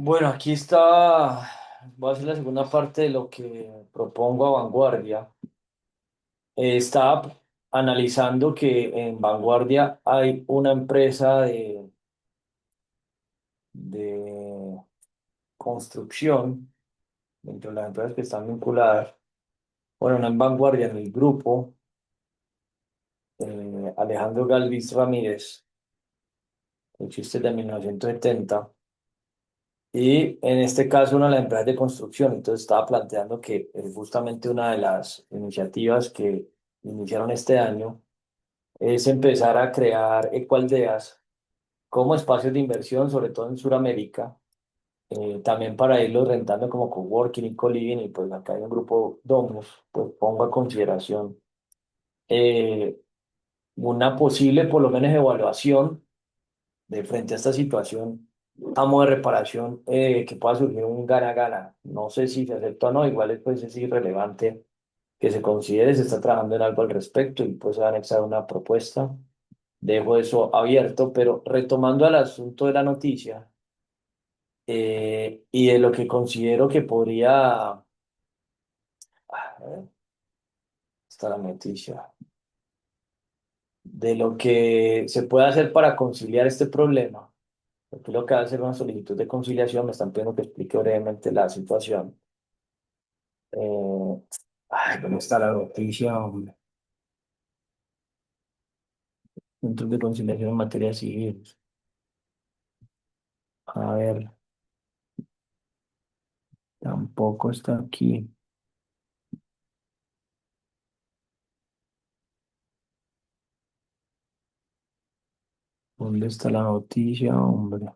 Bueno, aquí está, voy a hacer la segunda parte de lo que propongo a Vanguardia. Estaba analizando que en Vanguardia hay una empresa de construcción, dentro de las empresas que están vinculadas, bueno, no en Vanguardia, en el grupo, Alejandro Galvis Ramírez, el chiste de 1970. Y en este caso, una de las empresas de construcción. Entonces, estaba planteando que justamente una de las iniciativas que iniciaron este año es empezar a crear ecoaldeas como espacios de inversión, sobre todo en Sudamérica, también para irlos rentando como coworking y co-living. Y pues acá hay un grupo Domus, pues pongo a consideración eh, una posible, por lo menos, evaluación de frente a esta situación a modo de reparación, que pueda surgir un gana-gana. No sé si se acepta o no, igual pues es irrelevante que se considere, se está trabajando en algo al respecto y pues se va a anexar una propuesta. Dejo eso abierto, pero retomando al asunto de la noticia, y de lo que considero que podría, a ver, está la noticia, de lo que se puede hacer para conciliar este problema. Porque lo que va a hacer una solicitud de conciliación, me están pidiendo que explique brevemente la situación. Eh, ¿Dónde está la noticia, hombre? Centros de conciliación en materia civil. A ver, tampoco está aquí. ¿Dónde está la noticia, hombre?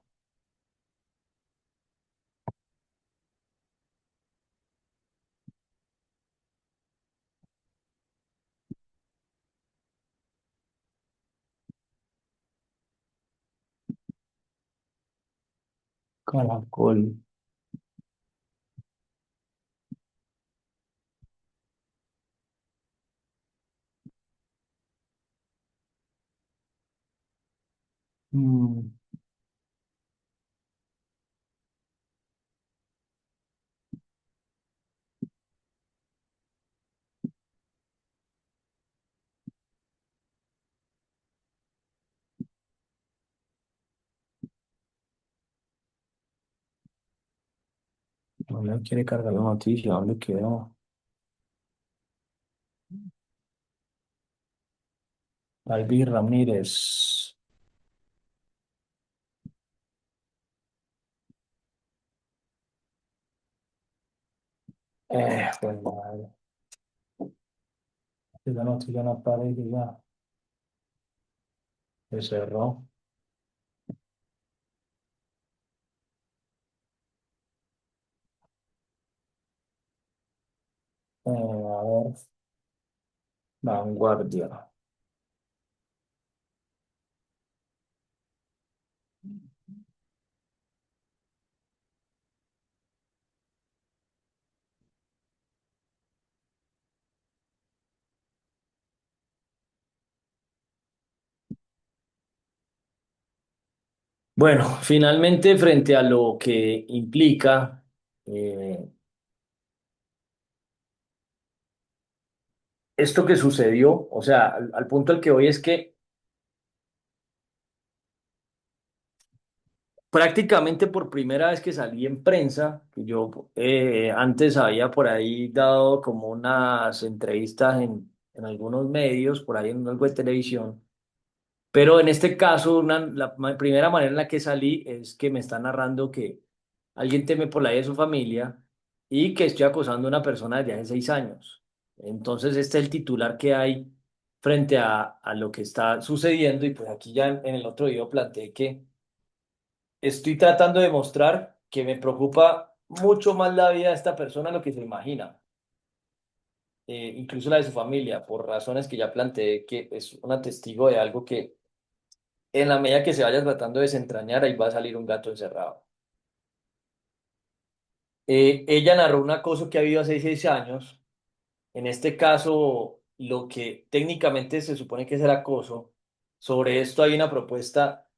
Caracol. Mm, no le quiere cargar la noticia, ¿dónde quedó? Albi Ramírez. Pues madre, esa noticia no aparece ya. Se cerró. A ver, Vanguardia. Bueno, finalmente, frente a lo que implica esto que sucedió, o sea, al punto al que voy es que prácticamente por primera vez que salí en prensa, que yo antes había por ahí dado como unas entrevistas en algunos medios, por ahí en algo de televisión, pero en este caso primera manera en la que salí es que me está narrando que alguien teme por la vida de su familia y que estoy acosando a una persona desde hace 6 años. Entonces este es el titular que hay frente a lo que está sucediendo. Y pues aquí ya en el otro video planteé que estoy tratando de mostrar que me preocupa mucho más la vida de esta persona de lo que se imagina, incluso la de su familia, por razones que ya planteé, que es una testigo de algo que en la medida que se vaya tratando de desentrañar, ahí va a salir un gato encerrado. Ella narró un acoso que ha habido hace 6 años. En este caso, lo que técnicamente se supone que es el acoso, sobre esto hay una propuesta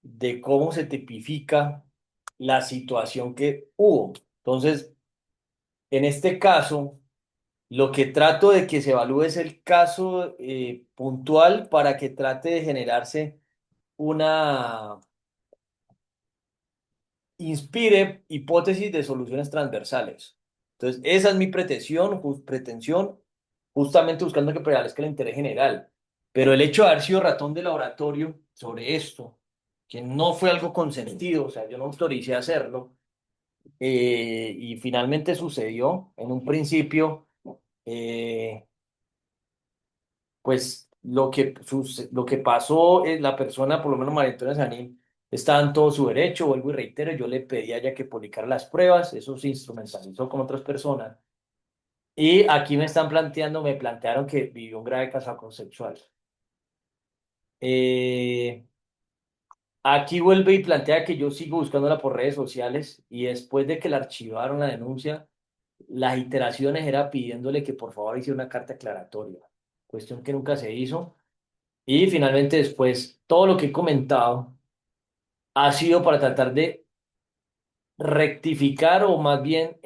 de cómo se tipifica la situación que hubo. Entonces, en este caso, lo que trato de que se evalúe es el caso puntual para que trate de generarse una, inspire hipótesis de soluciones transversales. Entonces, esa es mi pretensión, justamente buscando que prevalezca el interés general. Pero el hecho de haber sido ratón de laboratorio sobre esto, que no fue algo consentido, o sea, yo no autoricé a hacerlo, y finalmente sucedió en un principio. eh, pues lo que pasó es la persona, por lo menos María Antonia Sanín, estaba en todo su derecho, vuelvo y reitero, yo le pedí a ella que publicara las pruebas, eso se instrumentalizó con otras personas, y aquí me plantearon que vivió un grave caso de acoso sexual. Eh, Aquí vuelve y plantea que yo sigo buscándola por redes sociales, y después de que la archivaron la denuncia, las iteraciones era pidiéndole que por favor hiciera una carta aclaratoria, cuestión que nunca se hizo. Y finalmente después, todo lo que he comentado ha sido para tratar de rectificar o más bien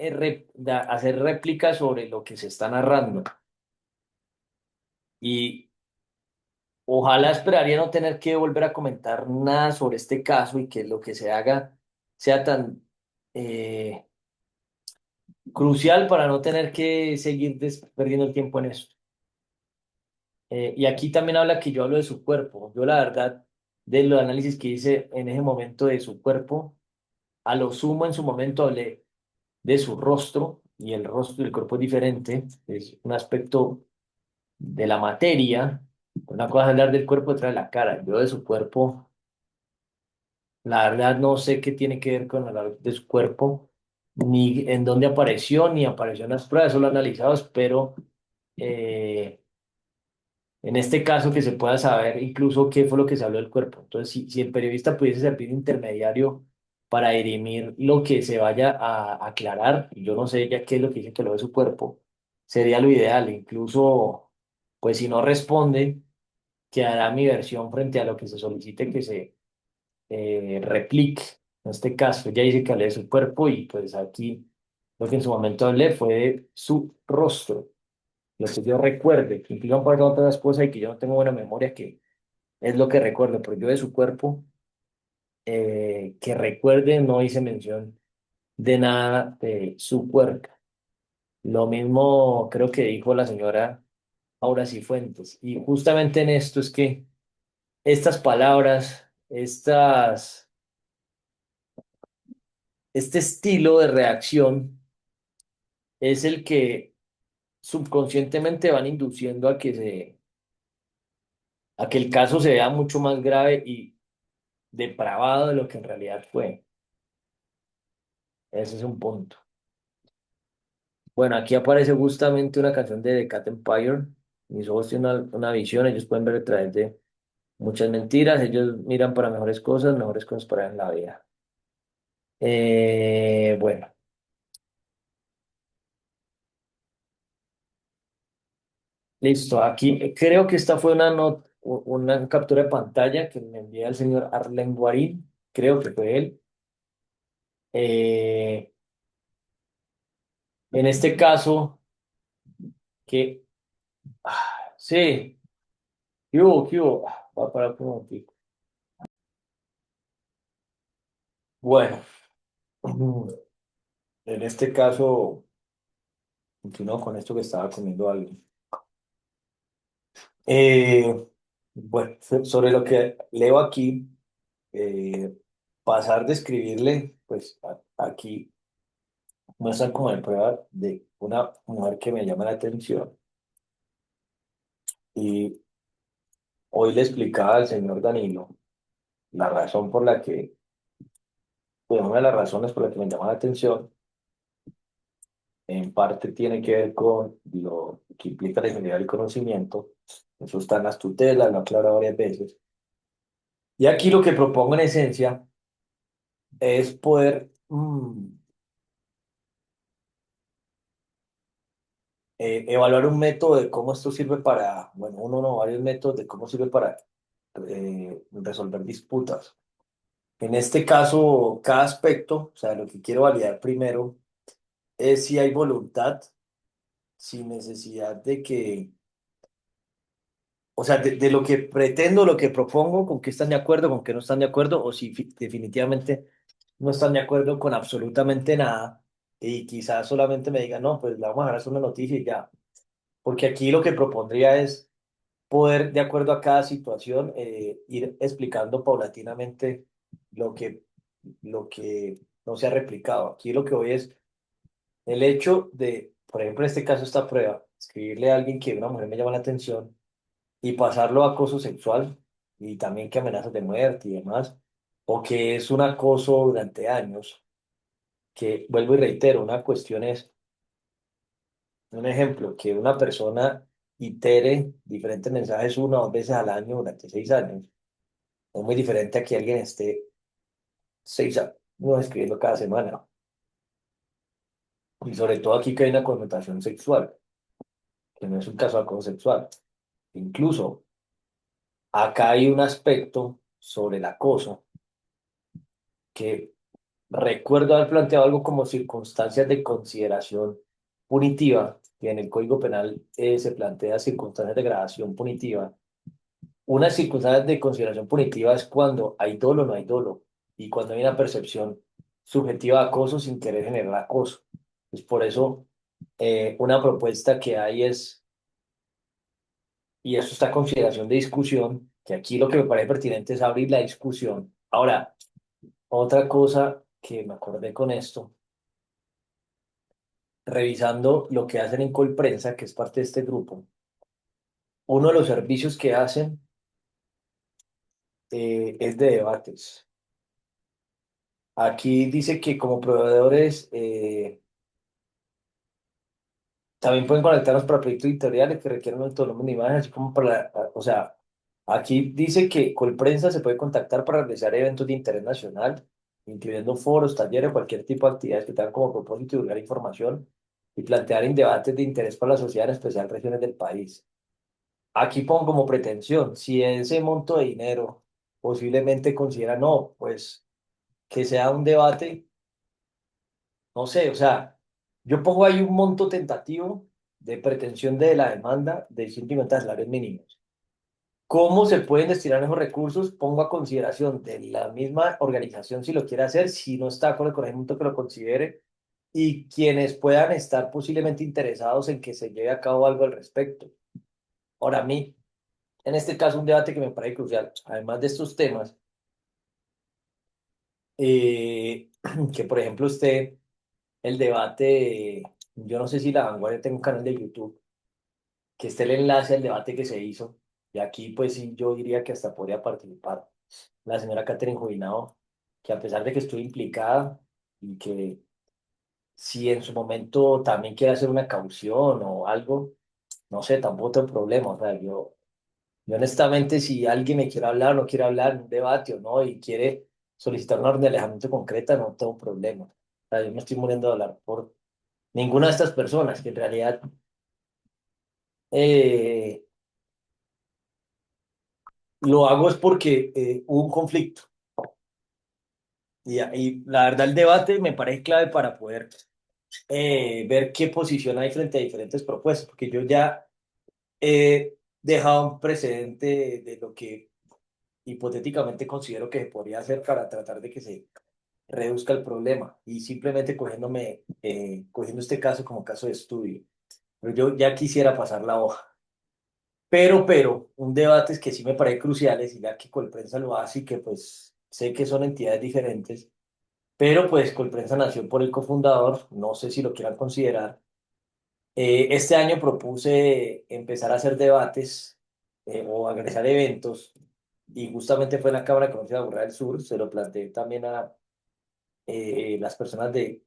hacer réplicas sobre lo que se está narrando. Y ojalá esperaría no tener que volver a comentar nada sobre este caso y que lo que se haga sea tan eh, crucial para no tener que seguir perdiendo el tiempo en esto. Y aquí también habla que yo hablo de su cuerpo. Yo la verdad, de los análisis que hice en ese momento de su cuerpo, a lo sumo en su momento hablé de su rostro, y el rostro del cuerpo es diferente, es un aspecto de la materia. Una cosa es hablar del cuerpo, otra de la cara. Yo de su cuerpo, la verdad no sé qué tiene que ver con hablar de su cuerpo, ni en dónde apareció, ni apareció en las pruebas, solo analizados, pero eh, en este caso que se pueda saber incluso qué fue lo que se habló del cuerpo. Entonces, si el periodista pudiese servir de intermediario para dirimir lo que se vaya a aclarar, y yo no sé ya qué es lo que dice que lo de su cuerpo, sería lo ideal. Incluso, pues si no responde, quedará mi versión frente a lo que se solicite que se replique. En este caso, ya dice que hablé de su cuerpo, y pues aquí lo que en su momento hablé fue de su rostro, lo que yo recuerde, que implican para otras cosas y que yo no tengo buena memoria, que es lo que recuerdo, pero yo de su cuerpo, que recuerde, no hice mención de nada de su cuerpo. Lo mismo creo que dijo la señora Aura Cifuentes. Y justamente en esto es que estas palabras, este estilo de reacción es el que subconscientemente van induciendo a que el caso se vea mucho más grave y depravado de lo que en realidad fue. Ese es un punto. Bueno, aquí aparece justamente una canción de The Cat Empire. Mis ojos tienen una visión, ellos pueden ver a través de muchas mentiras, ellos miran para mejores cosas para ver en la vida. Bueno, listo. Aquí creo que esta fue una captura de pantalla que me envía el señor Arlen Guarín, creo que fue él. Eh, en este caso, que, sí, ¿qué hubo? ¿Qué hubo? Voy a parar un momentico. Bueno, en este caso, continúo con esto que estaba comiendo algo. Eh, bueno, sobre lo que leo aquí, eh, pasar de escribirle, pues aquí muestran como de prueba de una mujer que me llama la atención, y hoy le explicaba al señor Danilo la razón por la que, pues una de las razones por la que me llama la atención, en parte tiene que ver con lo que implica la ingeniería del conocimiento. Eso está en las tutelas, lo he aclarado varias veces. Y aquí lo que propongo en esencia es poder evaluar un método de cómo esto sirve para, bueno, uno no, varios métodos de cómo sirve para resolver disputas. En este caso, cada aspecto, o sea, lo que quiero validar primero es si hay voluntad, sin necesidad de que, o sea, de lo que pretendo, lo que propongo, con qué están de acuerdo, con qué no están de acuerdo, o si definitivamente no están de acuerdo con absolutamente nada y quizás solamente me digan, no, pues le vamos a dar una noticia y ya. Porque aquí lo que propondría es poder, de acuerdo a cada situación, ir explicando paulatinamente lo que, lo que no se ha replicado. Aquí lo que voy es el hecho de, por ejemplo, en este caso, esta prueba, escribirle a alguien que una mujer me llama la atención y pasarlo a acoso sexual y también que amenazas de muerte y demás, o que es un acoso durante años, que vuelvo y reitero, una cuestión es, un ejemplo, que una persona itere diferentes mensajes una o dos veces al año durante 6 años. Es muy diferente a que alguien esté 6 años escribiendo cada semana. Y sobre todo aquí que hay una connotación sexual, que no es un caso de acoso sexual. Incluso acá hay un aspecto sobre el acoso que recuerdo haber planteado algo como circunstancias de consideración punitiva, y en el Código Penal se plantea circunstancias de gradación punitiva. Una circunstancia de consideración punitiva es cuando hay dolo o no hay dolo, y cuando hay una percepción subjetiva de acoso sin querer generar acoso. Pues por eso, una propuesta que hay es, y eso está a consideración de discusión, que aquí lo que me parece pertinente es abrir la discusión. Ahora, otra cosa que me acordé con esto, revisando lo que hacen en Colprensa, que es parte de este grupo, uno de los servicios que hacen es de debates. Aquí dice que como proveedores también pueden conectarnos para proyectos editoriales que requieran autonomía de imagen, así como para, o sea, aquí dice que Colprensa se puede contactar para realizar eventos de interés nacional, incluyendo foros, talleres, cualquier tipo de actividades que tengan como propósito divulgar información y plantear en debates de interés para la sociedad, en especial regiones del país. Aquí pongo como pretensión, si ese monto de dinero posiblemente considera, no, pues que sea un debate, no sé, o sea, yo pongo ahí un monto tentativo de pretensión de la demanda de 150 salarios mínimos. ¿Cómo se pueden destinar esos recursos? Pongo a consideración de la misma organización si lo quiere hacer, si no está con el conocimiento que lo considere, y quienes puedan estar posiblemente interesados en que se lleve a cabo algo al respecto. Ahora, a mí, en este caso, un debate que me parece crucial, además de estos temas, eh, que por ejemplo usted, el debate, yo no sé si La Vanguardia tiene un canal de YouTube, que esté el enlace al debate que se hizo, y aquí pues sí, yo diría que hasta podría participar la señora Catherine Jubinao, que a pesar de que estuvo implicada y que si en su momento también quiere hacer una caución o algo, no sé, tampoco tengo problema, o sea, yo honestamente, si alguien me quiere hablar, no quiere hablar en un debate o no, y quiere solicitar una orden de alejamiento concreta, no tengo problema. O sea, yo me estoy muriendo de hablar por ninguna de estas personas, que en realidad eh, lo hago es porque hubo un conflicto. Y la verdad, el debate me parece clave para poder ver qué posición hay frente a diferentes propuestas, porque yo ya he dejado un precedente de lo que hipotéticamente considero que se podría hacer para tratar de que se reduzca el problema y simplemente cogiendo este caso como caso de estudio. Pero yo ya quisiera pasar la hoja. Un debate es que sí me parece cruciales y ya que Colprensa lo hace y que pues sé que son entidades diferentes, pero pues Colprensa nació por el cofundador, no sé si lo quieran considerar. Este año propuse empezar a hacer debates o agregar eventos y justamente fue en la Cámara de Comercio de Aburrá del Sur, se lo planteé también a las personas de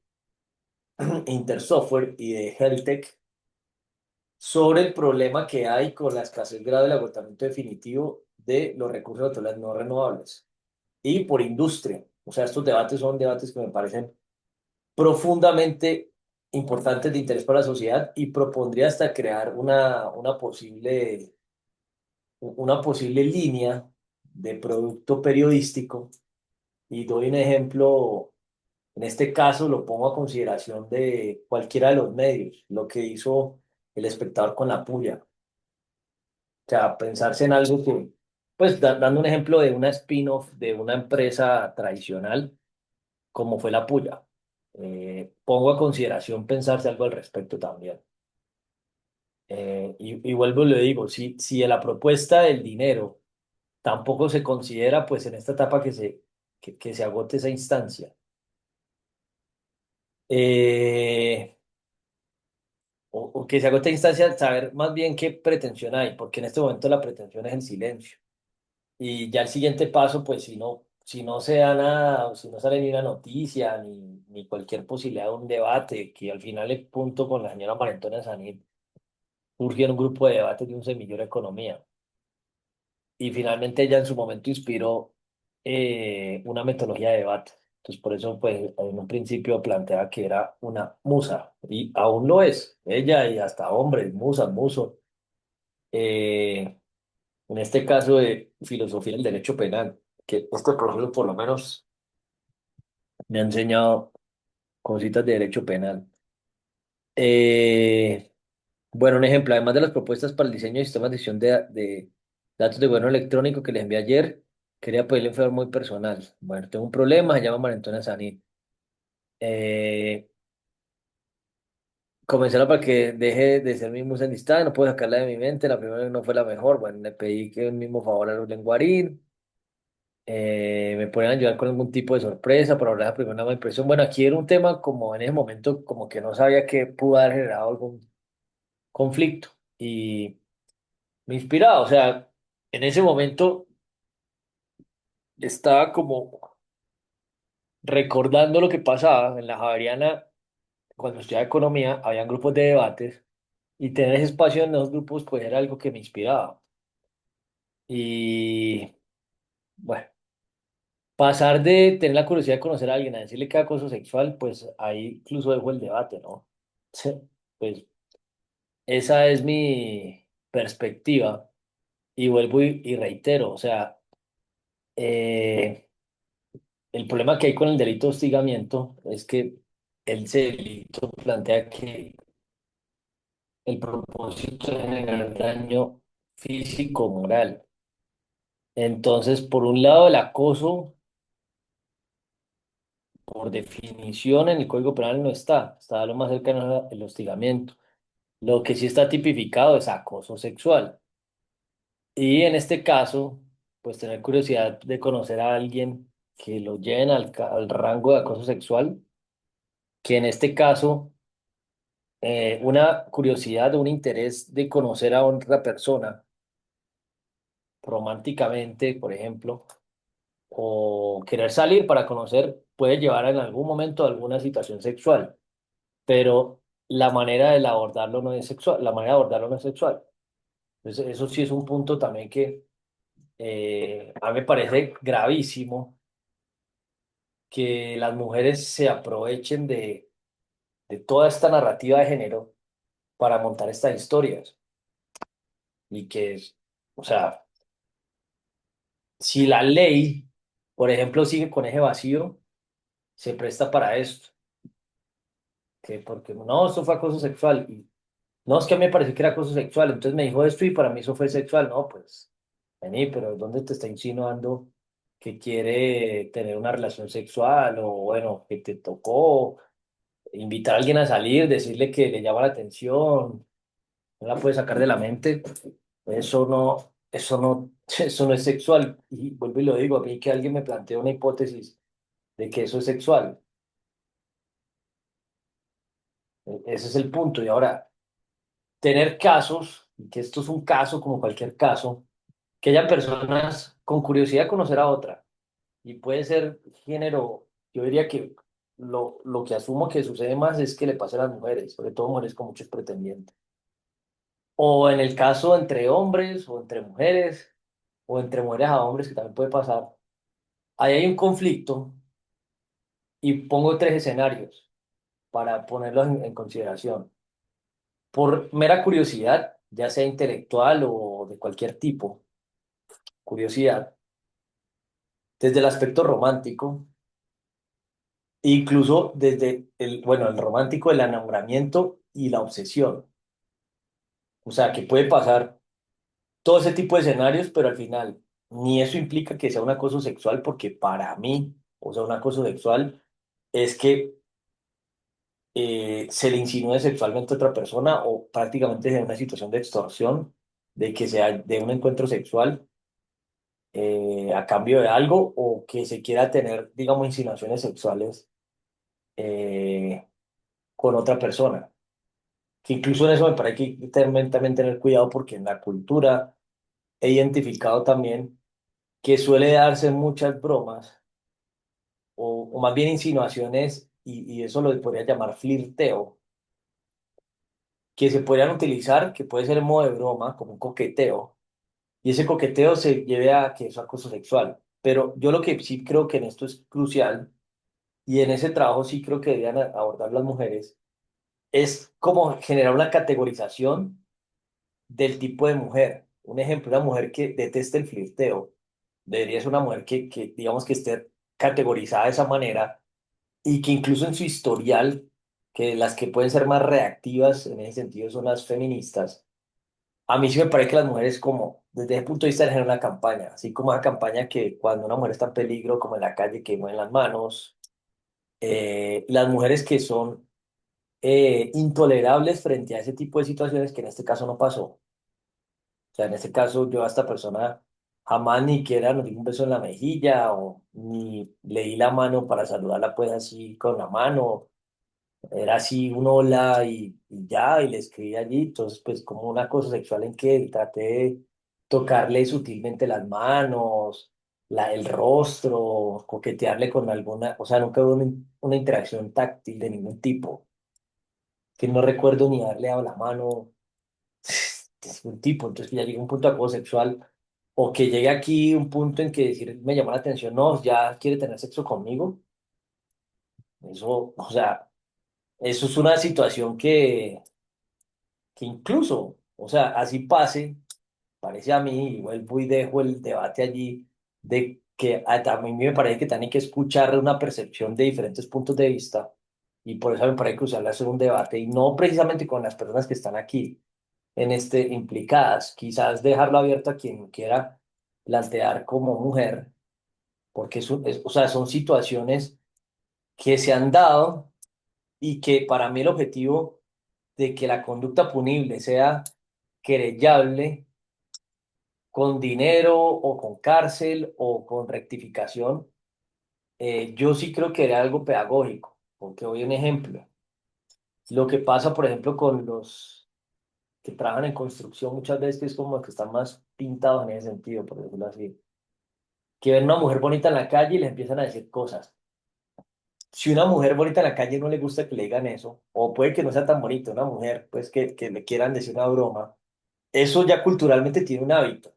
Intersoftware y de HealthTech sobre el problema que hay con la escasez grave del agotamiento definitivo de los recursos naturales no renovables y por industria. O sea, estos debates son debates que me parecen profundamente importantes de interés para la sociedad y propondría hasta crear una posible línea de producto periodístico y doy un ejemplo, en este caso lo pongo a consideración de cualquiera de los medios, lo que hizo el espectador con la puya. O sea, pensarse en algo que, pues dando un ejemplo de una spin-off de una empresa tradicional, como fue la puya. Pongo a consideración pensarse algo al respecto también. Y vuelvo y le digo, si la propuesta del dinero tampoco se considera, pues en esta etapa que se agote esa instancia. Eh, o que se agote esa instancia, saber más bien qué pretensión hay, porque en este momento la pretensión es el silencio. Y ya el siguiente paso, pues si no se da nada, o si no sale ni una noticia, ni cualquier posibilidad de un debate, que al final el punto con la señora María Antonia Sanit surgió en un grupo de debate de un semillero de economía. Y finalmente ella en su momento inspiró una metodología de debate. Entonces, por eso, pues, en un principio planteaba que era una musa, y aún lo es. Ella y hasta hombres, musas, muso. Eh, en este caso de filosofía del derecho penal, que este proceso por lo menos me ha enseñado cositas de derecho penal. Eh, bueno, un ejemplo, además de las propuestas para el diseño de sistemas de gestión de datos de gobierno electrónico que les envié ayer, quería pedirle un favor muy personal. Bueno, tengo un problema, se llama María Antonia Sanit. Eh, Convencerla para que deje de ser mi musa enlistada, no puedo sacarla de mi mente, la primera no fue la mejor, bueno, le pedí que el mismo favor a los lenguarín, me pueden ayudar con algún tipo de sorpresa para hablar la primera nueva impresión. Bueno, aquí era un tema como en ese momento, como que no sabía que pudo haber generado algún conflicto y me inspiraba, o sea, en ese momento estaba como recordando lo que pasaba en la Javeriana cuando estudiaba economía, habían grupos de debates y tener ese espacio en los grupos pues era algo que me inspiraba. Y bueno, pasar de tener la curiosidad de conocer a alguien a decirle que acoso sexual, pues ahí incluso dejo el debate, ¿no? Pues esa es mi perspectiva y vuelvo y reitero, o sea, eh, el problema que hay con el delito de hostigamiento es que ese delito plantea que el propósito es generar daño físico moral. Entonces, por un lado, el acoso, por definición, en el Código Penal no está, está lo más cercano al hostigamiento. Lo que sí está tipificado es acoso sexual. Y en este caso, pues tener curiosidad de conocer a alguien que lo lleven al rango de acoso sexual, que en este caso, una curiosidad o un interés de conocer a otra persona románticamente, por ejemplo, o querer salir para conocer, puede llevar en algún momento a alguna situación sexual, pero la manera de abordarlo no es sexual, la manera de abordarlo no es sexual. Entonces, eso sí es un punto también que a mí me parece gravísimo que las mujeres se aprovechen de toda esta narrativa de género para montar estas historias y que, o sea, si la ley, por ejemplo, sigue con ese vacío, se presta para esto, que porque no, esto fue acoso sexual y no, es que a mí me pareció que era acoso sexual, entonces me dijo esto y para mí eso fue sexual, no, pues, vení, pero ¿dónde te está insinuando que quiere tener una relación sexual o bueno, que te tocó invitar a alguien a salir, decirle que le llama la atención, no la puede sacar de la mente? Eso no es sexual. Y vuelvo y lo digo, a mí que alguien me plantea una hipótesis de que eso es sexual. Ese es el punto. Y ahora, tener casos, y que esto es un caso como cualquier caso, que haya personas con curiosidad de conocer a otra, y puede ser género, yo diría que lo que asumo que sucede más es que le pasa a las mujeres, sobre todo mujeres con muchos pretendientes. O en el caso entre hombres o entre mujeres, o entre mujeres a hombres, que también puede pasar. Ahí hay un conflicto y pongo tres escenarios para ponerlos en consideración. Por mera curiosidad, ya sea intelectual o de cualquier tipo, curiosidad, desde el aspecto romántico, incluso desde bueno, el romántico, el enamoramiento y la obsesión. O sea, que puede pasar todo ese tipo de escenarios, pero al final ni eso implica que sea un acoso sexual, porque para mí, o sea, un acoso sexual es que se le insinúe sexualmente a otra persona o prácticamente en una situación de extorsión, de que sea de un encuentro sexual a cambio de algo o que se quiera tener, digamos, insinuaciones sexuales eh, con otra persona. Que incluso en eso me parece que también tener cuidado porque en la cultura he identificado también que suele darse muchas bromas o más bien insinuaciones y eso lo podría llamar flirteo, que se podrían utilizar, que puede ser en modo de broma, como un coqueteo, y ese coqueteo se lleve a que es acoso sexual. Pero yo lo que sí creo que en esto es crucial, y en ese trabajo sí creo que deberían abordar las mujeres, es como generar una categorización del tipo de mujer. Un ejemplo, una mujer que deteste el flirteo, debería ser una mujer que digamos que esté categorizada de esa manera y que incluso en su historial, que las que pueden ser más reactivas en ese sentido son las feministas. A mí sí me parece que las mujeres, como desde ese punto de vista, de generar una campaña, así como una campaña que cuando una mujer está en peligro, como en la calle, que mueven las manos, las mujeres que son intolerables frente a ese tipo de situaciones que en este caso no pasó. O sea, en este caso yo a esta persona jamás ni siquiera nos di un beso en la mejilla o ni le di la mano para saludarla pues así con la mano. Era así un hola y ya, y le escribí allí, entonces pues como una cosa sexual en que traté de tocarle sutilmente las manos, el rostro, coquetearle con alguna, o sea, nunca hubo una interacción táctil de ningún tipo, que no recuerdo ni haberle dado la mano, es un tipo, entonces que ya llegue un punto de acoso sexual, o que llegue aquí un punto en que decir, me llamó la atención, no, ya quiere tener sexo conmigo, eso, o sea, eso es una situación que incluso, o sea, así pase, parece a mí, y vuelvo y dejo el debate allí, de que a mí me parece que tiene que escuchar una percepción de diferentes puntos de vista, y por eso me parece crucial hacer un debate, y no precisamente con las personas que están aquí en este implicadas, quizás dejarlo abierto a quien quiera plantear como mujer, porque o sea, son situaciones que se han dado y que para mí el objetivo de que la conducta punible sea querellable con dinero o con cárcel o con rectificación, yo sí creo que era algo pedagógico, porque doy un ejemplo. Lo que pasa, por ejemplo, con los que trabajan en construcción muchas veces que es como que están más pintados en ese sentido, por decirlo así, que ven una mujer bonita en la calle y les empiezan a decir cosas. Si una mujer bonita en la calle no le gusta que le digan eso, o puede que no sea tan bonita una mujer, pues que le quieran decir una broma, eso ya culturalmente tiene un hábito.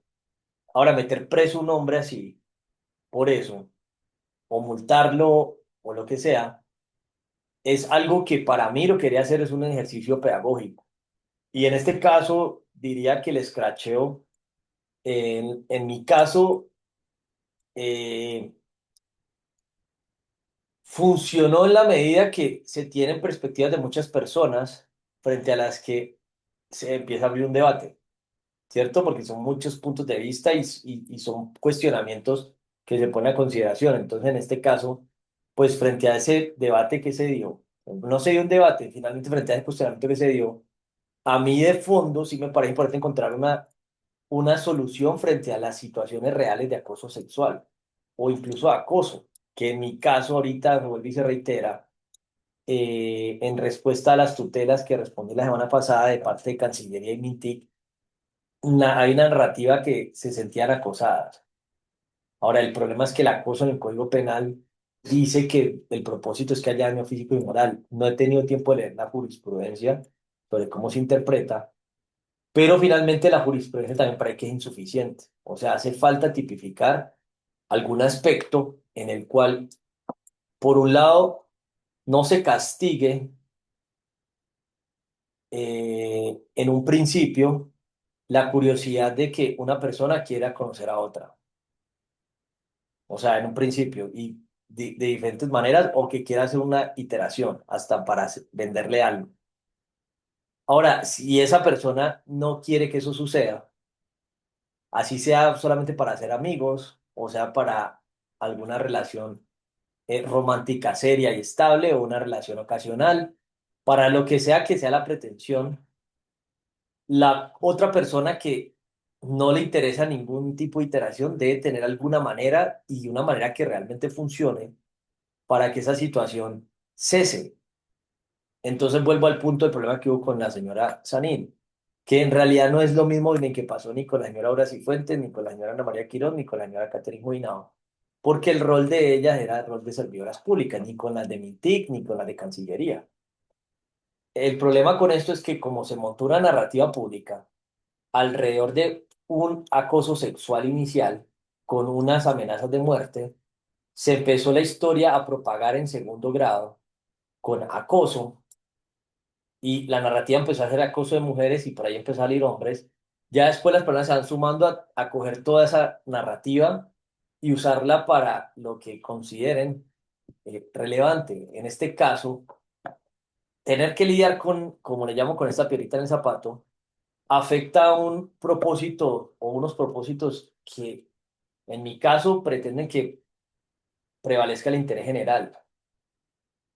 Ahora, meter preso a un hombre así, por eso, o multarlo, o lo que sea, es algo que para mí lo que quería hacer es un ejercicio pedagógico. Y en este caso, diría que el escracheo, en mi caso, eh, funcionó en la medida que se tienen perspectivas de muchas personas frente a las que se empieza a abrir un debate. ¿Cierto? Porque son muchos puntos de vista y son cuestionamientos que se ponen a consideración. Entonces, en este caso, pues frente a ese debate que se dio, no se dio un debate, finalmente frente a ese cuestionamiento que se dio, a mí de fondo sí me parece importante encontrar una solución frente a las situaciones reales de acoso sexual o incluso acoso, que en mi caso ahorita, me vuelve y se reitera, en respuesta a las tutelas que respondí la semana pasada de parte de Cancillería y MINTIC, hay una narrativa que se sentían acosadas. Ahora, el problema es que el acoso en el Código Penal dice que el propósito es que haya daño físico y moral. No he tenido tiempo de leer la jurisprudencia sobre cómo se interpreta, pero finalmente la jurisprudencia también parece que es insuficiente. O sea, hace falta tipificar algún aspecto en el cual, por un lado, no se castigue en un principio la curiosidad de que una persona quiera conocer a otra. o sea, en un principio, y de diferentes maneras, o que quiera hacer una iteración hasta para venderle algo. Ahora, si esa persona no quiere que eso suceda, así sea solamente para ser amigos, o sea, para alguna relación romántica seria y estable, o una relación ocasional, para lo que sea la pretensión, la otra persona que no le interesa ningún tipo de iteración debe tener alguna manera y una manera que realmente funcione para que esa situación cese. Entonces vuelvo al punto del problema que hubo con la señora Sanín, que en realidad no es lo mismo ni que pasó ni con la señora Aura Cifuentes, ni con la señora Ana María Quirón, ni con la señora Catherine Juinao, porque el rol de ellas era el rol de servidoras públicas, ni con las de MINTIC, ni con las de Cancillería. El problema con esto es que como se montó una narrativa pública alrededor de un acoso sexual inicial con unas amenazas de muerte, se empezó la historia a propagar en segundo grado con acoso y la narrativa empezó a ser acoso de mujeres y por ahí empezó a salir hombres. Ya después las personas se van sumando a coger toda esa narrativa y usarla para lo que consideren relevante. En este caso, tener que lidiar con, como le llamo, con esta piedrita en el zapato, afecta a un propósito o unos propósitos que en mi caso pretenden que prevalezca el interés general,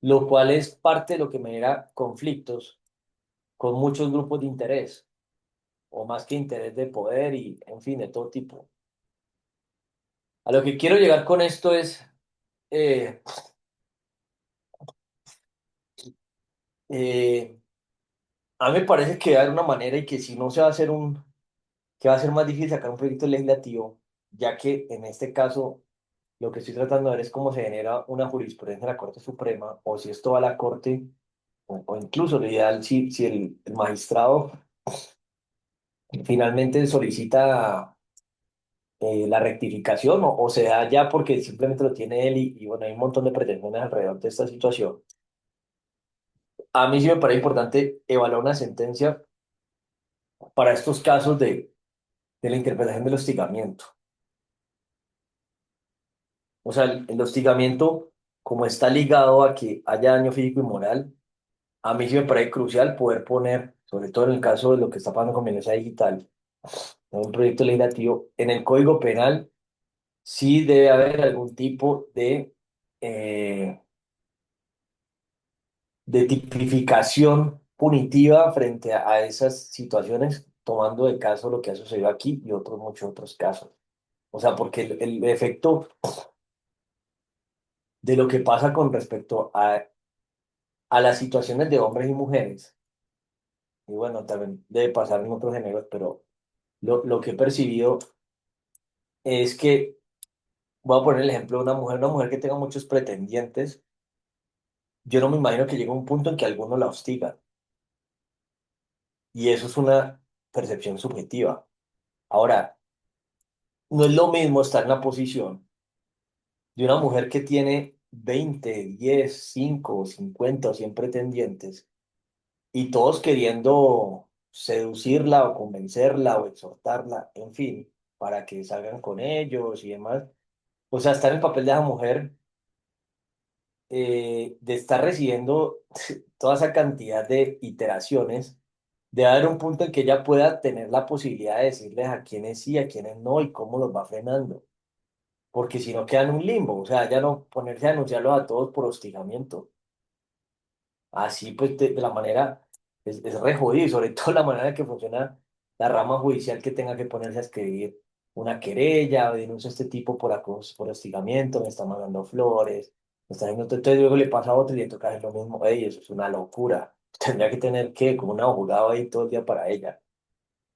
lo cual es parte de lo que me genera conflictos con muchos grupos de interés, o más que interés de poder y, en fin, de todo tipo. A lo que quiero llegar con esto es, eh, eh, a mí me parece que va a haber una manera y que si no se va a hacer que va a ser más difícil sacar un proyecto legislativo, ya que en este caso lo que estoy tratando de ver es cómo se genera una jurisprudencia en la Corte Suprema, o si esto va a la Corte, o incluso lo ideal si el magistrado finalmente solicita la rectificación o se da ya porque simplemente lo tiene él y bueno, hay un montón de pretensiones alrededor de esta situación. A mí sí me parece importante evaluar una sentencia para estos casos de la interpretación del hostigamiento. O sea, el hostigamiento, como está ligado a que haya daño físico y moral, a mí sí me parece crucial poder poner, sobre todo en el caso de lo que está pasando con violencia digital, en un proyecto legislativo, en el Código Penal, sí debe haber algún tipo eh, de tipificación punitiva frente a esas situaciones, tomando de caso lo que ha sucedido aquí y otros muchos otros casos. O sea, porque el efecto de lo que pasa con respecto a las situaciones de hombres y mujeres, y bueno, también debe pasar en otros géneros, pero lo que he percibido es que, voy a poner el ejemplo de una mujer que tenga muchos pretendientes, yo no me imagino que llegue a un punto en que alguno la hostiga, y eso es una percepción subjetiva. Ahora, no es lo mismo estar en la posición de una mujer que tiene 20 10 5 50 o 100 pretendientes y todos queriendo seducirla o convencerla o exhortarla, en fin, para que salgan con ellos y demás. O sea, estar en el papel de esa mujer, de estar recibiendo toda esa cantidad de iteraciones, de haber un punto en que ella pueda tener la posibilidad de decirles a quiénes sí, a quiénes no y cómo los va frenando. Porque si no queda en un limbo, o sea, ya no ponerse a denunciarlos a todos por hostigamiento. Así pues, de la manera, es re jodido, y sobre todo la manera en que funciona la rama judicial que tenga que ponerse a escribir una querella o denuncia a este tipo por acoso, por hostigamiento, me está mandando flores, me está haciendo, entonces luego le pasa a otro y le toca hacer lo mismo, ey, eso es una locura. Tendría que tener que, como un abogado ahí todo el día para ella.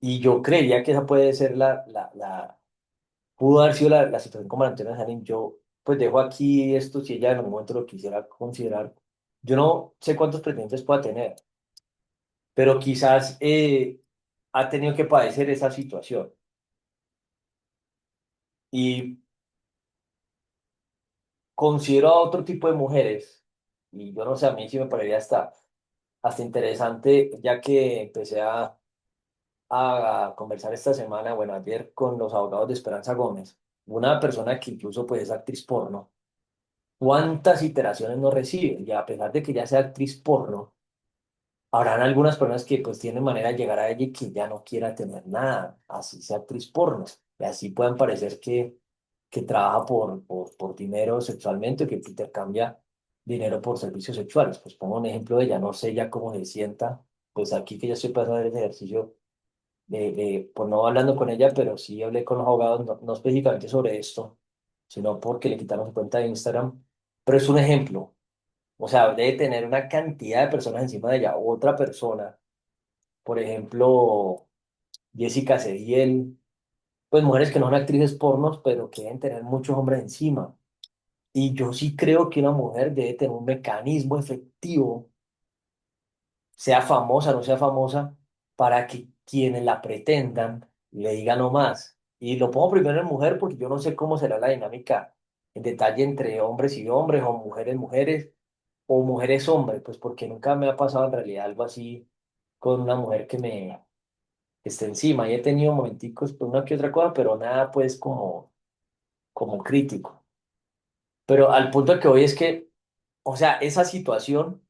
Y yo creía que esa puede ser pudo haber sido la situación como la Antonio Sanín. Yo pues dejo aquí esto si ella en algún momento lo quisiera considerar. Yo no sé cuántos pretendientes pueda tener, pero quizás ha tenido que padecer esa situación. Y considero a otro tipo de mujeres, y yo no sé, a mí sí me parecería hasta interesante, ya que empecé a conversar esta semana, bueno, ayer con los abogados de Esperanza Gómez. una persona que incluso pues es actriz porno, ¿cuántas iteraciones no recibe? Y a pesar de que ya sea actriz porno, habrán algunas personas que pues tienen manera de llegar a ella y que ya no quiera tener nada, así sea actriz porno. Y así puedan parecer que trabaja por dinero sexualmente o que intercambia dinero por servicios sexuales. Pues pongo un ejemplo de ella, no sé ya cómo se sienta, pues aquí que ya estoy pasando el ejercicio pues no hablando con ella, pero sí hablé con los abogados, no específicamente sobre esto, sino porque le quitaron su cuenta de Instagram, pero es un ejemplo. O sea, debe tener una cantidad de personas encima de ella. Otra persona, por ejemplo, Jessica Cediel, pues mujeres que no son actrices pornos, pero que deben tener muchos hombres encima. Y yo sí creo que una mujer debe tener un mecanismo efectivo, sea famosa o no sea famosa, para que quienes la pretendan le digan no más. Y lo pongo primero en mujer porque yo no sé cómo será la dinámica en detalle entre hombres y hombres, o mujeres, mujeres, o mujeres, hombres, pues porque nunca me ha pasado en realidad algo así con una mujer que me esté encima. Y he tenido momenticos, pues una que otra cosa, pero nada pues como crítico. Pero al punto al que voy es que, o sea, esa situación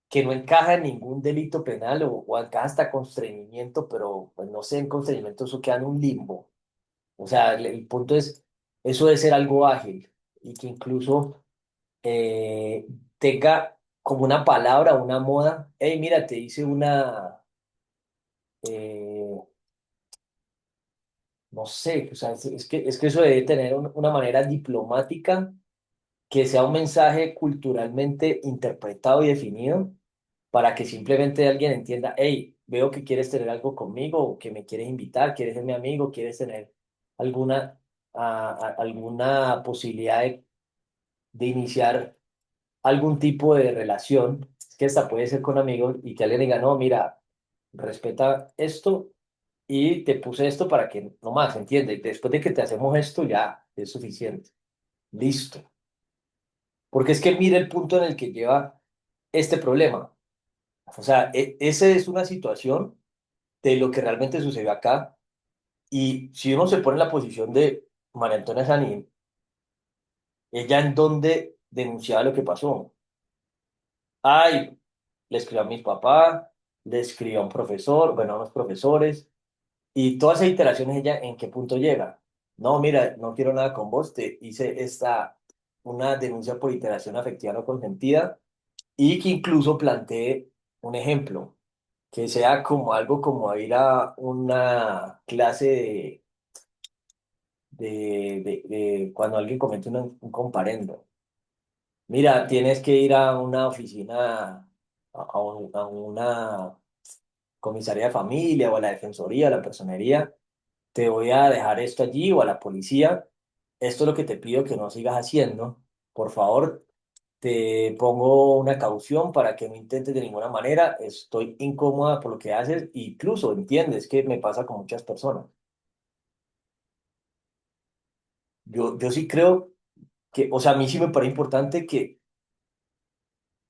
que no encaja en ningún delito penal o encaja hasta constreñimiento, pero pues no sé, en constreñimiento eso queda en un limbo. O sea, el punto es, eso debe ser algo ágil y que incluso eh, tenga como una palabra, una moda. Hey, mira, te hice eh, no sé, o sea, es que eso debe tener una manera diplomática que sea un mensaje culturalmente interpretado y definido para que simplemente alguien entienda, hey, veo que quieres tener algo conmigo, o que me quieres invitar, quieres ser mi amigo, quieres tener alguna, alguna posibilidad de iniciar algún tipo de relación, que hasta puede ser con amigos, y que alguien diga, no, mira, respeta esto y te puse esto para que no más, ¿entiendes? Después de que te hacemos esto, ya es suficiente. Listo. Porque es que mire el punto en el que lleva este problema. O sea, esa es una situación de lo que realmente sucedió acá. Y si uno se pone en la posición de María Antonia Sanín, ella en donde denunciaba lo que pasó. Ay, le escribió a mi papá, le escribió a un profesor, bueno, a unos profesores, y todas esas iteraciones, ella en qué punto llega. No, mira, no quiero nada con vos, te hice una denuncia por iteración afectiva no consentida, y que incluso plantee un ejemplo, que sea como algo como ir a una clase de cuando alguien comete un comparendo. Mira, tienes que ir a una oficina, a una comisaría de familia o a la defensoría, a la personería. Te voy a dejar esto allí o a la policía. Esto es lo que te pido que no sigas haciendo. Por favor, te pongo una caución para que no intentes de ninguna manera. Estoy incómoda por lo que haces. Incluso entiendes que me pasa con muchas personas. Yo sí creo que, o sea, a mí sí me parece importante que,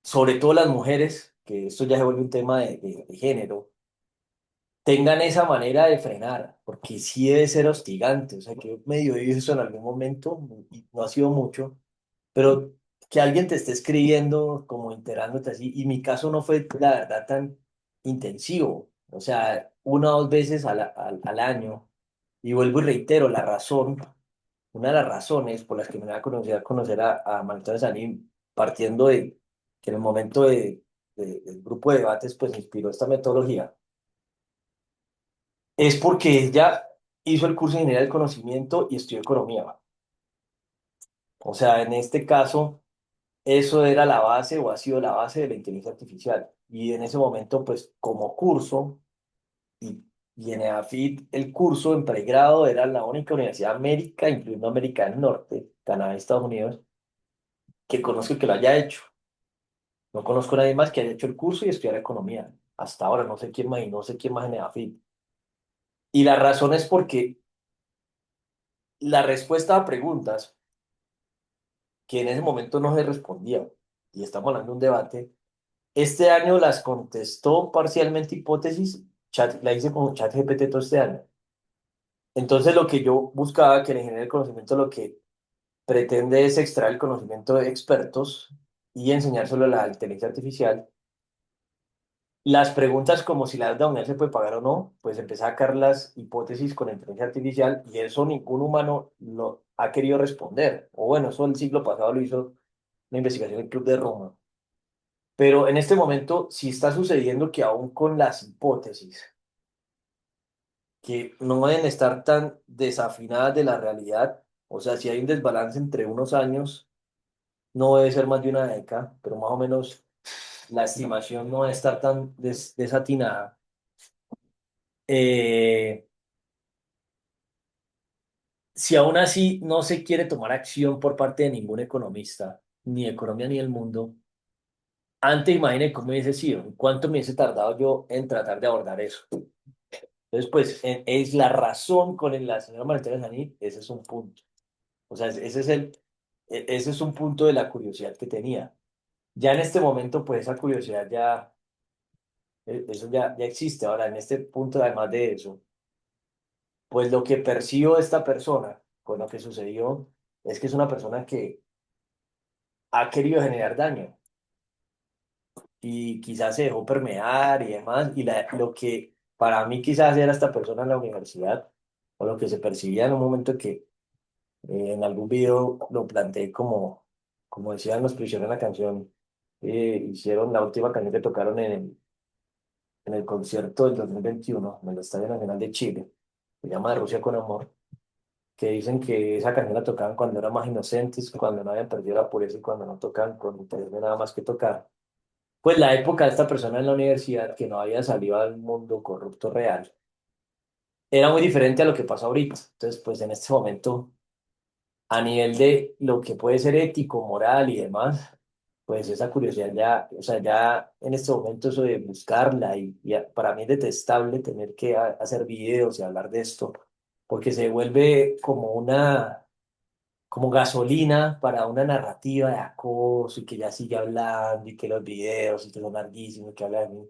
sobre todo las mujeres, que esto ya se vuelve un tema de género, tengan esa manera de frenar, porque sí debe ser hostigante. O sea, que yo medio he eso en algún momento, y no ha sido mucho, pero que alguien te esté escribiendo, como enterándote así, y mi caso no fue, la verdad, tan intensivo. O sea, una o dos veces al año, y vuelvo y reitero, una de las razones por las que me voy a conocer a Manuel Sanín, partiendo de que en el momento del grupo de debates, pues inspiró esta metodología, es porque ella hizo el curso de Ingeniería del Conocimiento y estudió Economía. O sea, en este caso, eso era la base o ha sido la base de la inteligencia artificial. Y en ese momento, pues como curso, y, y en EAFIT, el curso en pregrado era la única universidad de América, incluyendo América del Norte, Canadá y Estados Unidos, que conozco que lo haya hecho. No conozco a nadie más que haya hecho el curso y estudiar economía. Hasta ahora no sé quién más y no sé quién más en EAFIT. Y la razón es porque la respuesta a preguntas que en ese momento no se respondía, y estamos hablando de un debate, este año las contestó parcialmente hipótesis, la hice con ChatGPT todo este año. Entonces lo que yo buscaba, que la ingeniería del conocimiento lo que pretende es extraer el conocimiento de expertos y enseñárselo a la inteligencia artificial. Las preguntas como si la deuda mundial se puede pagar o no, pues empecé a sacar las hipótesis con inteligencia artificial y eso ningún humano lo ha querido responder. O bueno, eso el siglo pasado lo hizo una investigación del Club de Roma. Pero en este momento sí está sucediendo que aún con las hipótesis, que no deben estar tan desafinadas de la realidad, o sea, si hay un desbalance entre unos años, no debe ser más de una década, pero más o menos la estimación no debe estar tan desatinada. Eh, si aún así no se quiere tomar acción por parte de ningún economista, ni de economía ni del mundo, antes imagine cómo hubiese sido, cuánto me hubiese tardado yo en tratar de abordar eso. Entonces, pues, es la razón con la señora María Saní, ese es un punto. O sea, ese es ese es un punto de la curiosidad que tenía. Ya en este momento, pues, esa curiosidad ya, eso ya existe. Ahora, en este punto, además de eso, pues lo que percibo de esta persona con lo que sucedió es que es una persona que ha querido generar daño y quizás se dejó permear y demás. Y lo que para mí quizás era esta persona en la universidad, o lo que se percibía en un momento que en algún video lo planteé como decían los prisioneros en la canción, hicieron la última canción que tocaron en el concierto del 2021 en el Estadio Nacional de Chile, se llama De Rusia con Amor, que dicen que esa canción la tocaban cuando eran más inocentes, cuando no habían perdido la pureza y cuando no tocan con interés de nada más que tocar. Pues la época de esta persona en la universidad que no había salido al mundo corrupto real era muy diferente a lo que pasa ahorita. Entonces, pues en este momento, a nivel de lo que puede ser ético, moral y demás, pues esa curiosidad ya, o sea, ya en este momento eso de buscarla para mí es detestable tener que hacer videos y hablar de esto, porque se vuelve como como gasolina para una narrativa de acoso y que ya sigue hablando y que los videos y que son larguísimos y que habla de mí.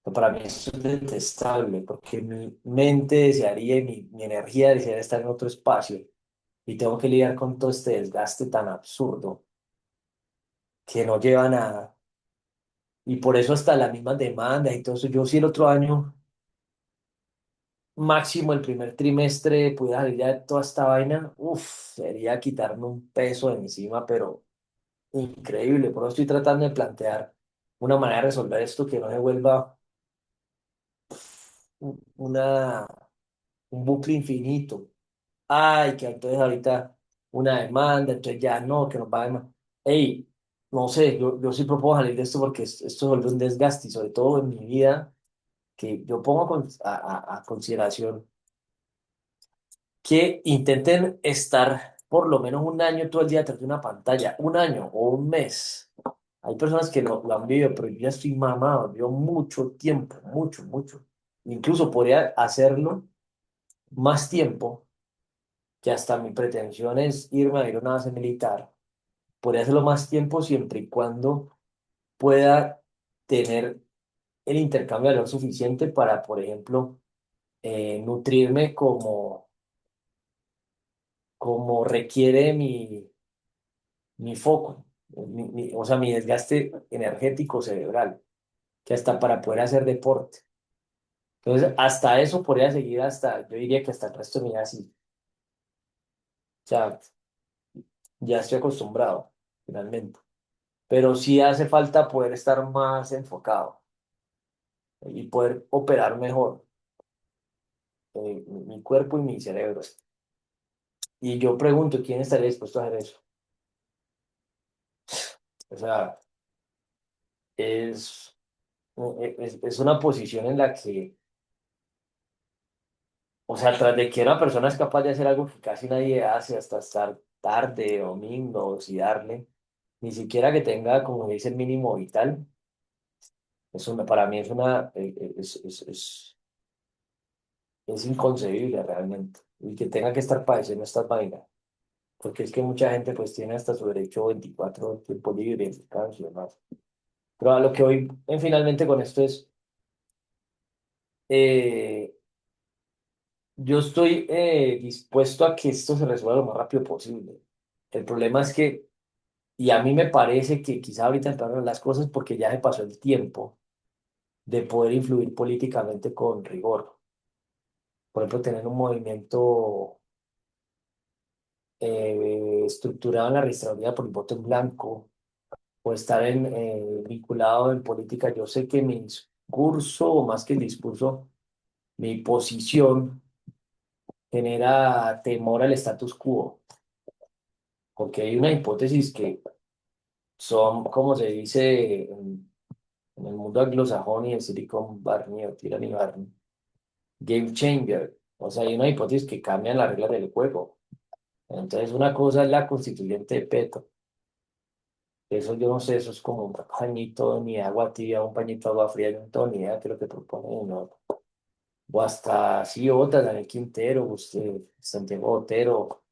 Pero para mí eso es detestable porque mi mente desearía y mi energía desearía estar en otro espacio y tengo que lidiar con todo este desgaste tan absurdo que no lleva a nada. Y por eso hasta las mismas demandas y todo eso. Yo sí el otro año, máximo el primer trimestre, pudiera salir ya de toda esta vaina, uff, sería quitarme un peso de encima, pero increíble. Por eso estoy tratando de plantear una manera de resolver esto que no se vuelva una, un bucle infinito. Ay, que entonces ahorita una demanda, entonces ya no, que nos va a demandar. Ey, no sé, yo sí propongo salir de esto porque esto se vuelve un desgaste y sobre todo en mi vida que yo pongo a consideración que intenten estar por lo menos un año todo el día detrás de una pantalla, un año o un mes. Hay personas que lo han vivido, pero yo ya estoy mamado, yo mucho tiempo, mucho, mucho. Incluso podría hacerlo más tiempo, que hasta mi pretensión es irme a ir a una base militar. Podría hacerlo más tiempo siempre y cuando pueda tener el intercambio de valor suficiente para, por ejemplo, nutrirme como requiere mi foco, o sea, mi desgaste energético cerebral, que hasta para poder hacer deporte. Entonces, hasta eso podría seguir hasta, yo diría que hasta el resto de mi vida así. O sea, ya estoy acostumbrado, finalmente. Pero sí hace falta poder estar más enfocado y poder operar mejor mi cuerpo y mi cerebro. Y yo pregunto, ¿quién estaría dispuesto a hacer eso? O sea, es, es una posición en la que, o sea, tras de que una persona es capaz de hacer algo que casi nadie hace, hasta estar tarde, domingos y darle, ni siquiera que tenga, como dice, el mínimo vital, para mí es es inconcebible realmente. Y que tenga que estar padeciendo estas vainas, porque es que mucha gente pues tiene hasta su derecho 24 tiempo libre, descanso y demás. Pero a lo que voy finalmente con esto es, eh, yo estoy dispuesto a que esto se resuelva lo más rápido posible. El problema es que, y a mí me parece que quizá ahorita empeoran las cosas porque ya se pasó el tiempo de poder influir políticamente con rigor. Por ejemplo, tener un movimiento estructurado en la registraduría por el voto en blanco o estar vinculado en política. Yo sé que mi discurso, o más que el discurso, mi posición genera temor al status quo, porque hay una hipótesis que son, como se dice en el mundo anglosajón y en Silicon Valley o Tyranny Barney, game changer. O sea, hay una hipótesis que cambian las reglas del juego. Entonces, una cosa es la constituyente de Petro. Eso yo no sé, eso es como un pañito ni agua tibia, un pañito de agua fría, yo no tengo ni idea de lo que propone, ¿no? O hasta sí, otras, Daniel Quintero, usted, Santiago Otero,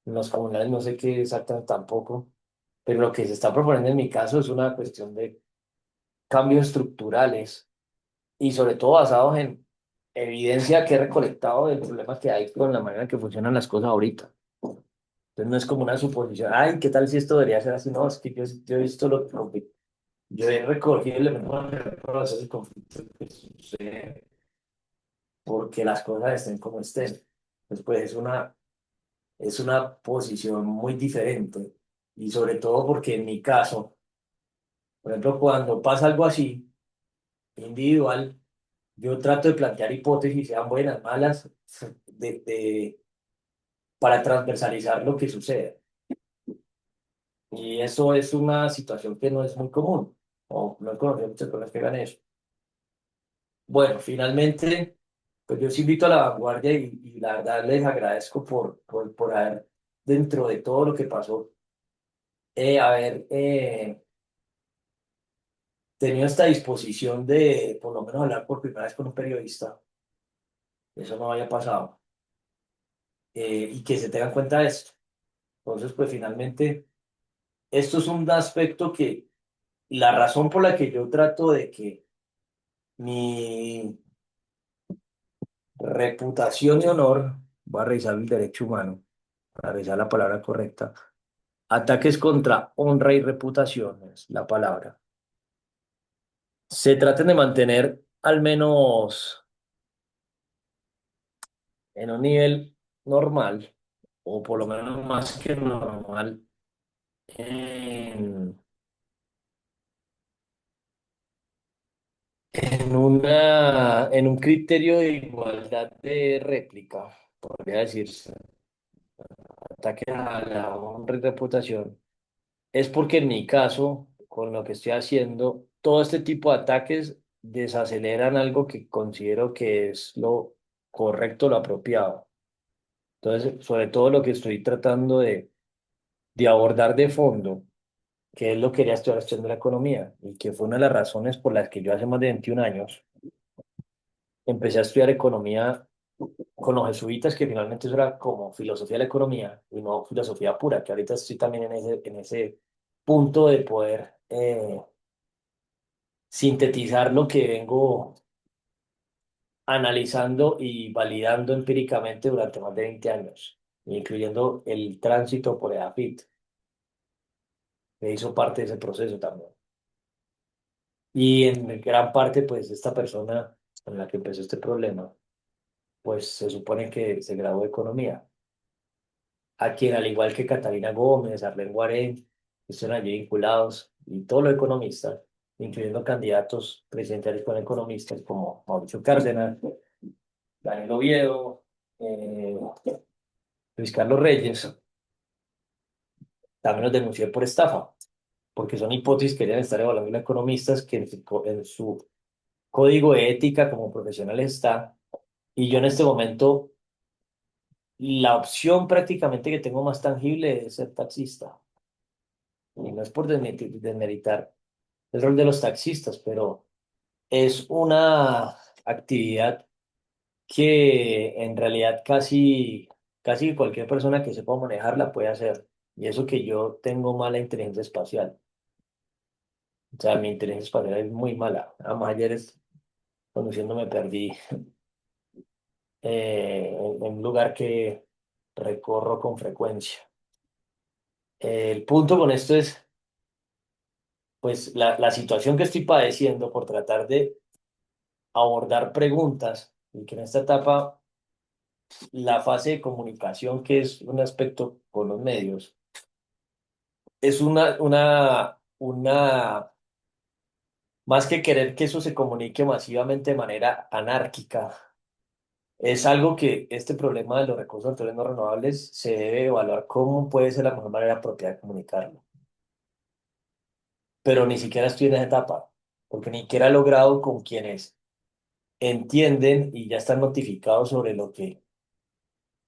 los comunales no sé qué exactamente tampoco, pero lo que se está proponiendo en mi caso es una cuestión de cambios estructurales y sobre todo basados en evidencia que he recolectado del problema que hay con la manera en que funcionan las cosas ahorita. Entonces no es como una suposición, ay, ¿qué tal si esto debería ser así? No, es que yo he visto lo que yo he recogido elementos para hacer el conflicto que sucede porque las cosas estén como estén. Después es una posición muy diferente y sobre todo porque en mi caso, por ejemplo, cuando pasa algo así, individual, yo trato de plantear hipótesis, sean buenas, malas, de, para transversalizar lo que sucede. Y eso es una situación que no es muy común, o no he conocido muchas personas que hagan eso. Bueno, finalmente, pues yo sí invito a la vanguardia y la verdad les agradezco por haber, dentro de todo lo que pasó, haber tenido esta disposición de por lo menos hablar por primera vez con un periodista. Eso no había pasado. Y que se tengan cuenta de esto. Entonces, pues finalmente, esto es un aspecto que la razón por la que yo trato de que mi reputación y honor, voy a revisar el derecho humano, para revisar la palabra correcta, ataques contra honra y reputación es la palabra, se traten de mantener al menos en un nivel normal, o por lo menos más que normal, en, en un criterio de igualdad de réplica, podría decirse, ataque a la honra y reputación, es porque en mi caso, con lo que estoy haciendo, todo este tipo de ataques desaceleran algo que considero que es lo correcto, lo apropiado. Entonces, sobre todo lo que estoy tratando de abordar de fondo, que es lo que quería estudiar estudiando la economía, y que fue una de las razones por las que yo hace más de 21 años empecé a estudiar economía con los jesuitas, que finalmente eso era como filosofía de la economía y no filosofía pura, que ahorita estoy también en ese punto de poder sintetizar lo que vengo analizando y validando empíricamente durante más de 20 años, incluyendo el tránsito por EDAFIT, que hizo parte de ese proceso también. Y en gran parte, pues, esta persona con la que empezó este problema, pues se supone que se graduó de economía, a quien al igual que Catalina Gómez, Arlen Guarén, están allí vinculados, y todos los economistas, incluyendo candidatos presidenciales con economistas como Mauricio Cárdenas, Daniel Oviedo, eh, Luis Carlos Reyes, también los denuncié por estafa, porque son hipótesis que deben estar evaluando los economistas que en su código de ética como profesionales está, y yo en este momento la opción prácticamente que tengo más tangible es ser taxista. Y no es por desmeritar el rol de los taxistas, pero es una actividad que en realidad casi cualquier persona que sepa manejarla puede hacer. Y eso que yo tengo mala inteligencia espacial. O sea, mi inteligencia espacial es muy mala. Además, ayer conduciendo me perdí en un lugar que recorro con frecuencia. El punto con esto es, pues, la situación que estoy padeciendo por tratar de abordar preguntas y que en esta etapa la fase de comunicación, que es un aspecto con los medios, es más que querer que eso se comunique masivamente de manera anárquica, es algo que este problema de los recursos naturales no renovables se debe evaluar cómo puede ser la mejor manera apropiada de comunicarlo. Pero ni siquiera estoy en esa etapa, porque ni siquiera he logrado con quienes entienden y ya están notificados sobre lo que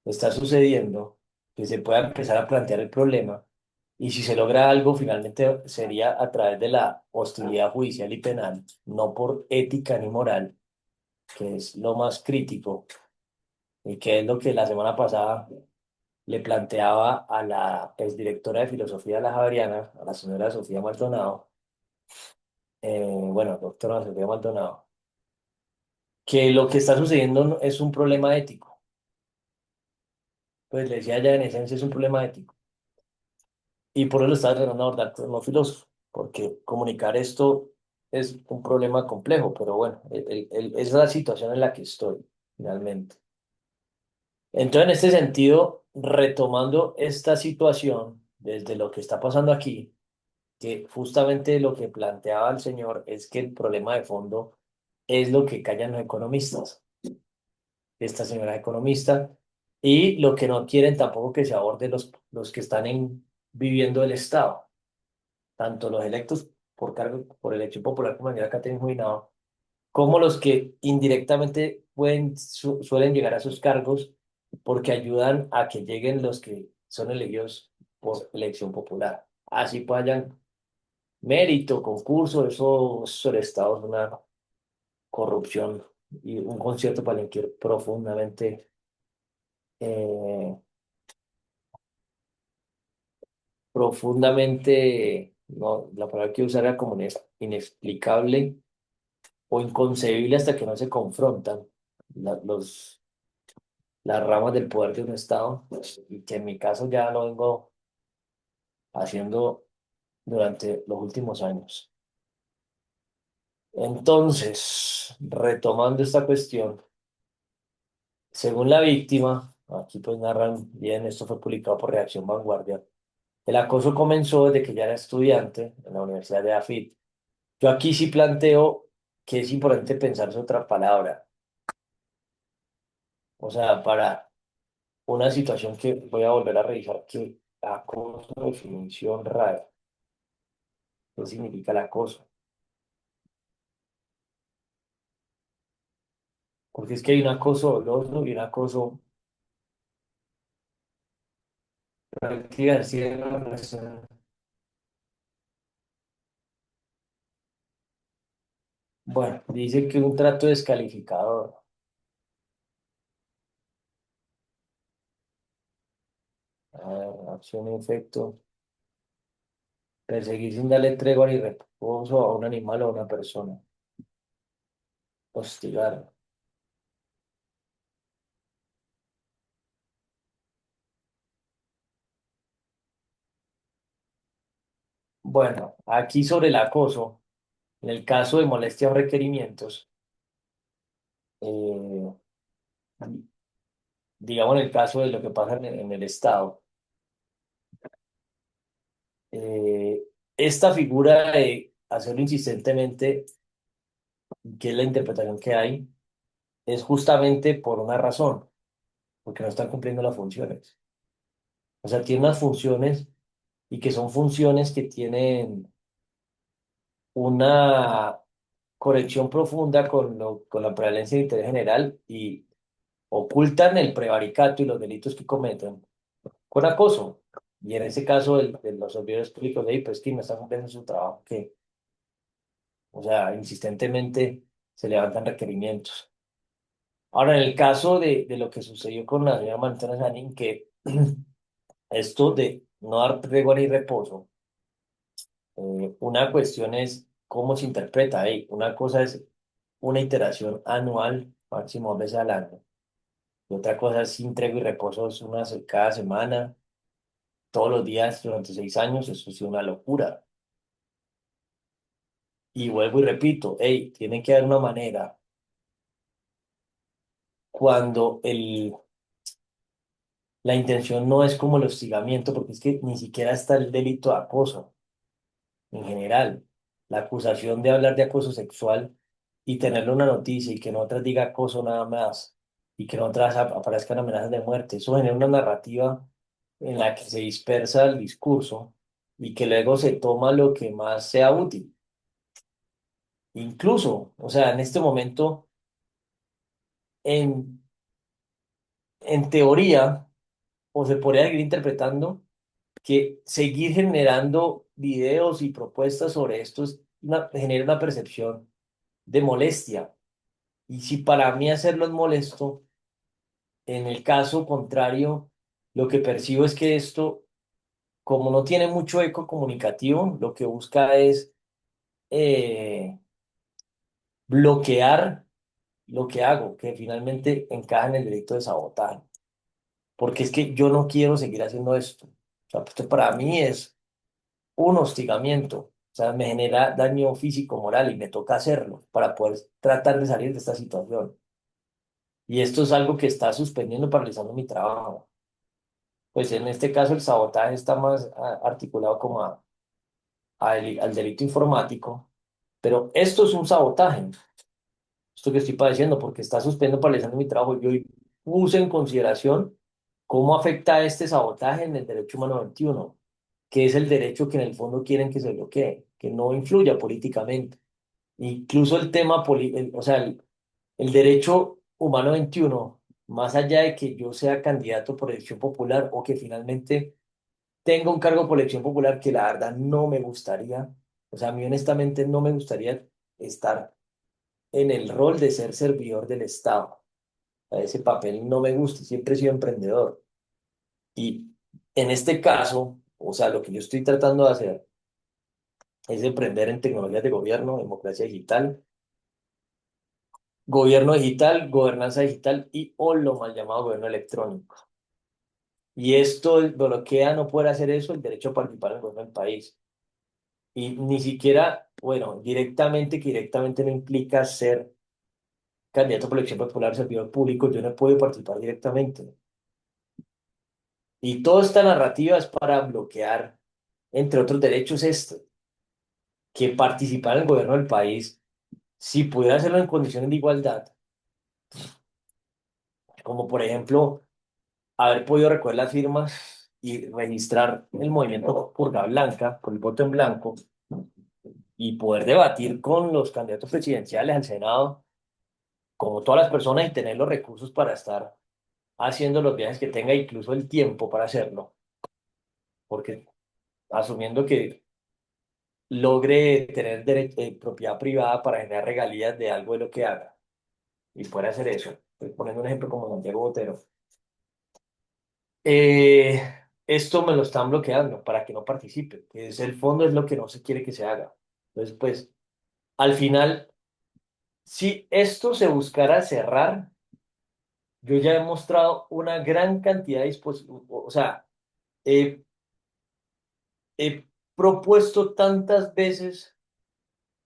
está sucediendo, que se pueda empezar a plantear el problema. Y si se logra algo, finalmente sería a través de la hostilidad judicial y penal, no por ética ni moral, que es lo más crítico y que es lo que la semana pasada le planteaba a la exdirectora de Filosofía de la Javeriana, a la señora Sofía Maldonado, bueno, doctora Sofía Maldonado, que lo que está sucediendo es un problema ético. Pues le decía ya en esencia es un problema ético. Y por eso lo estaba tratando de abordar como filósofo, porque comunicar esto es un problema complejo, pero bueno, es la situación en la que estoy, finalmente. Entonces, en este sentido, retomando esta situación desde lo que está pasando aquí, que justamente lo que planteaba el señor es que el problema de fondo es lo que callan los economistas. Esta señora es economista, y lo que no quieren tampoco que se aborde los que están viviendo el Estado, tanto los electos por cargo, por elección popular como la señora Catherine Juinado, como los que indirectamente suelen llegar a sus cargos porque ayudan a que lleguen los que son elegidos por elección popular. Así pues hayan mérito, concurso, eso el Estado es una corrupción y un concierto palenquero eh, no, la palabra que usar era como inexplicable o inconcebible hasta que no se confrontan las ramas del poder de un Estado, y que en mi caso ya lo vengo haciendo durante los últimos años. Entonces, retomando esta cuestión, según la víctima, aquí pues narran bien, esto fue publicado por Reacción Vanguardia, el acoso comenzó desde que ya era estudiante en la Universidad de AFIT. Yo aquí sí planteo que es importante pensarse otra palabra, o sea, para una situación que voy a volver a revisar, que acoso, definición RAE, ¿qué significa el acoso? Porque es que hay un acoso doloso y un acoso prácticamente una persona. Bueno, dice que un trato descalificador, acción y efecto, perseguir sin darle tregua ni reposo a un animal o a una persona, hostigar. Bueno, aquí sobre el acoso, en el caso de molestias o requerimientos, eh, digamos en el caso de lo que pasa en el Estado, eh, esta figura de hacerlo insistentemente, que es la interpretación que hay, es justamente por una razón, porque no están cumpliendo las funciones. O sea, tiene unas funciones y que son funciones que tienen una conexión profunda con la prevalencia de interés general y ocultan el prevaricato y los delitos que cometen con acoso. Y en ese caso, de los servidores públicos de ahí, pues que no están cumpliendo su trabajo, que, o sea, insistentemente se levantan requerimientos. Ahora, en el caso de lo que sucedió con la señora Manzana Sanín, que esto de no dar tregua ni reposo, una cuestión es cómo se interpreta. Una cosa es una iteración anual, máximo 2 veces al año, Y otra cosa es sin tregua y reposo, es cada semana, todos los días durante 6 años, eso sí es una locura. Y vuelvo y repito, hey, tiene que haber una manera cuando la intención no es como el hostigamiento, porque es que ni siquiera está el delito de acoso en general. La acusación de hablar de acoso sexual y tenerlo en una noticia y que en otras diga acoso nada más y que en otras aparezcan amenazas de muerte, eso genera una narrativa en la que se dispersa el discurso y que luego se toma lo que más sea útil. Incluso, o sea, en este momento, en, en teoría, o se podría seguir interpretando que seguir generando videos y propuestas sobre esto genera una percepción de molestia. Y si para mí hacerlo es molesto, en el caso contrario, lo que percibo es que esto, como no tiene mucho eco comunicativo, lo que busca es eh, bloquear lo que hago, que finalmente encaja en el delito de sabotaje. Porque es que yo no quiero seguir haciendo esto. O sea, esto para mí es un hostigamiento. O sea, me genera daño físico, moral y me toca hacerlo para poder tratar de salir de esta situación. Y esto es algo que está suspendiendo, paralizando mi trabajo. Pues en este caso el sabotaje está más articulado como al delito informático, pero esto es un sabotaje, esto que estoy padeciendo, porque está suspendiendo, paralizando mi trabajo. Yo puse en consideración cómo afecta este sabotaje en el derecho humano 21, que es el derecho que en el fondo quieren que se bloquee, que no influya políticamente. Incluso el tema, o sea, el derecho humano 21, más allá de que yo sea candidato por elección popular o que finalmente tenga un cargo por elección popular que la verdad no me gustaría, o sea, a mí honestamente no me gustaría estar en el rol de ser servidor del Estado. A ese papel no me gusta, siempre he sido emprendedor. Y en este caso, o sea, lo que yo estoy tratando de hacer es emprender en tecnologías de gobierno, democracia digital, gobierno digital, gobernanza digital y o lo mal llamado gobierno electrónico. Y esto bloquea no poder hacer eso el derecho a participar en el gobierno del país. Y ni siquiera, bueno, directamente, que directamente no implica ser candidato por elección popular, servidor público, yo no puedo participar directamente. Y toda esta narrativa es para bloquear, entre otros derechos, esto, que participar en el gobierno del país, si pudiera hacerlo en condiciones de igualdad, como por ejemplo haber podido recoger las firmas y registrar el movimiento Purga Blanca, por el voto en blanco, y poder debatir con los candidatos presidenciales al Senado, como todas las personas, y tener los recursos para estar haciendo los viajes que tenga, incluso el tiempo para hacerlo, porque asumiendo que logre tener propiedad privada para generar regalías de algo de lo que haga, y pueda hacer eso. Estoy poniendo un ejemplo como Santiago Botero. Eh, Esto me lo están bloqueando para que no participe, que es el fondo, es lo que no se quiere que se haga. Entonces, pues, al final, si esto se buscara cerrar, yo ya he mostrado una gran cantidad de disposiciones, o sea, he, he propuesto tantas veces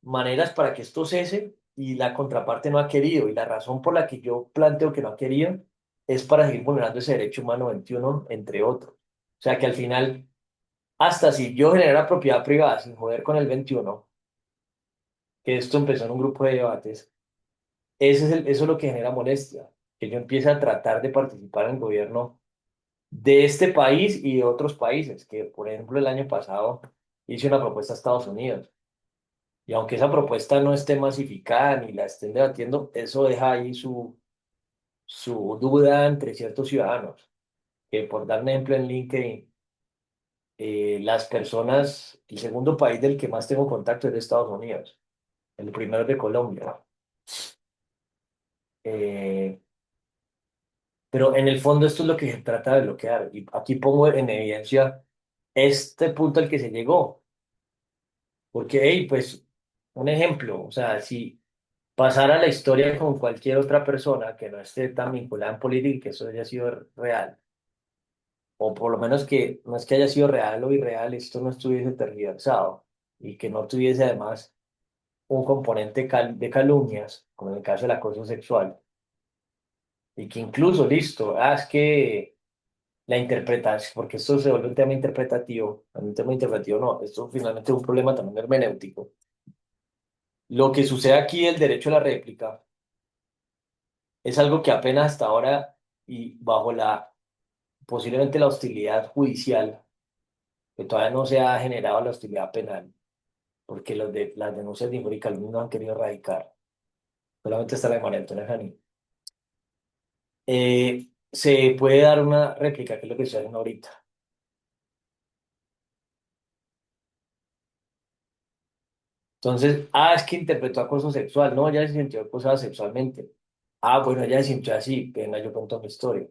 maneras para que esto cese y la contraparte no ha querido. Y la razón por la que yo planteo que no ha querido es para seguir vulnerando ese derecho humano 21, entre otros. O sea que al final, hasta si yo generara propiedad privada sin joder con el 21, que esto empezó en un grupo de debates, eso es lo que genera molestia, que yo empiece a tratar de participar en el gobierno de este país y de otros países, que por ejemplo el año pasado hice una propuesta a Estados Unidos. Y aunque esa propuesta no esté masificada ni la estén debatiendo, eso deja ahí su duda entre ciertos ciudadanos. Que por dar un ejemplo en LinkedIn, las personas, el segundo país del que más tengo contacto es de Estados Unidos, el primero es de Colombia. Eh, pero en el fondo esto es lo que se trata de bloquear. Y aquí pongo en evidencia este punto al que se llegó. Porque, hey, pues, un ejemplo, o sea, si pasar a la historia con cualquier otra persona que no esté tan vinculada en política y que eso haya sido real, o por lo menos que no es que haya sido real o irreal, esto no estuviese tergiversado y que no tuviese además un componente de calumnias, como en el caso del acoso sexual, y que incluso, listo, es que la interpretación, porque esto se vuelve un tema interpretativo no, esto finalmente es un problema también hermenéutico. Lo que sucede aquí, el derecho a la réplica, es algo que apenas hasta ahora y bajo la posiblemente la hostilidad judicial, que todavía no se ha generado la hostilidad penal, porque las denuncias de injuria y calumnia no han querido erradicar, solamente está la de María Antonia Janí. Se puede dar una réplica, que es lo que se hace ahorita. Entonces, es que interpretó acoso sexual, no, ella se sintió acosada sexualmente. Bueno, ella se sintió así, venga, yo cuento mi historia.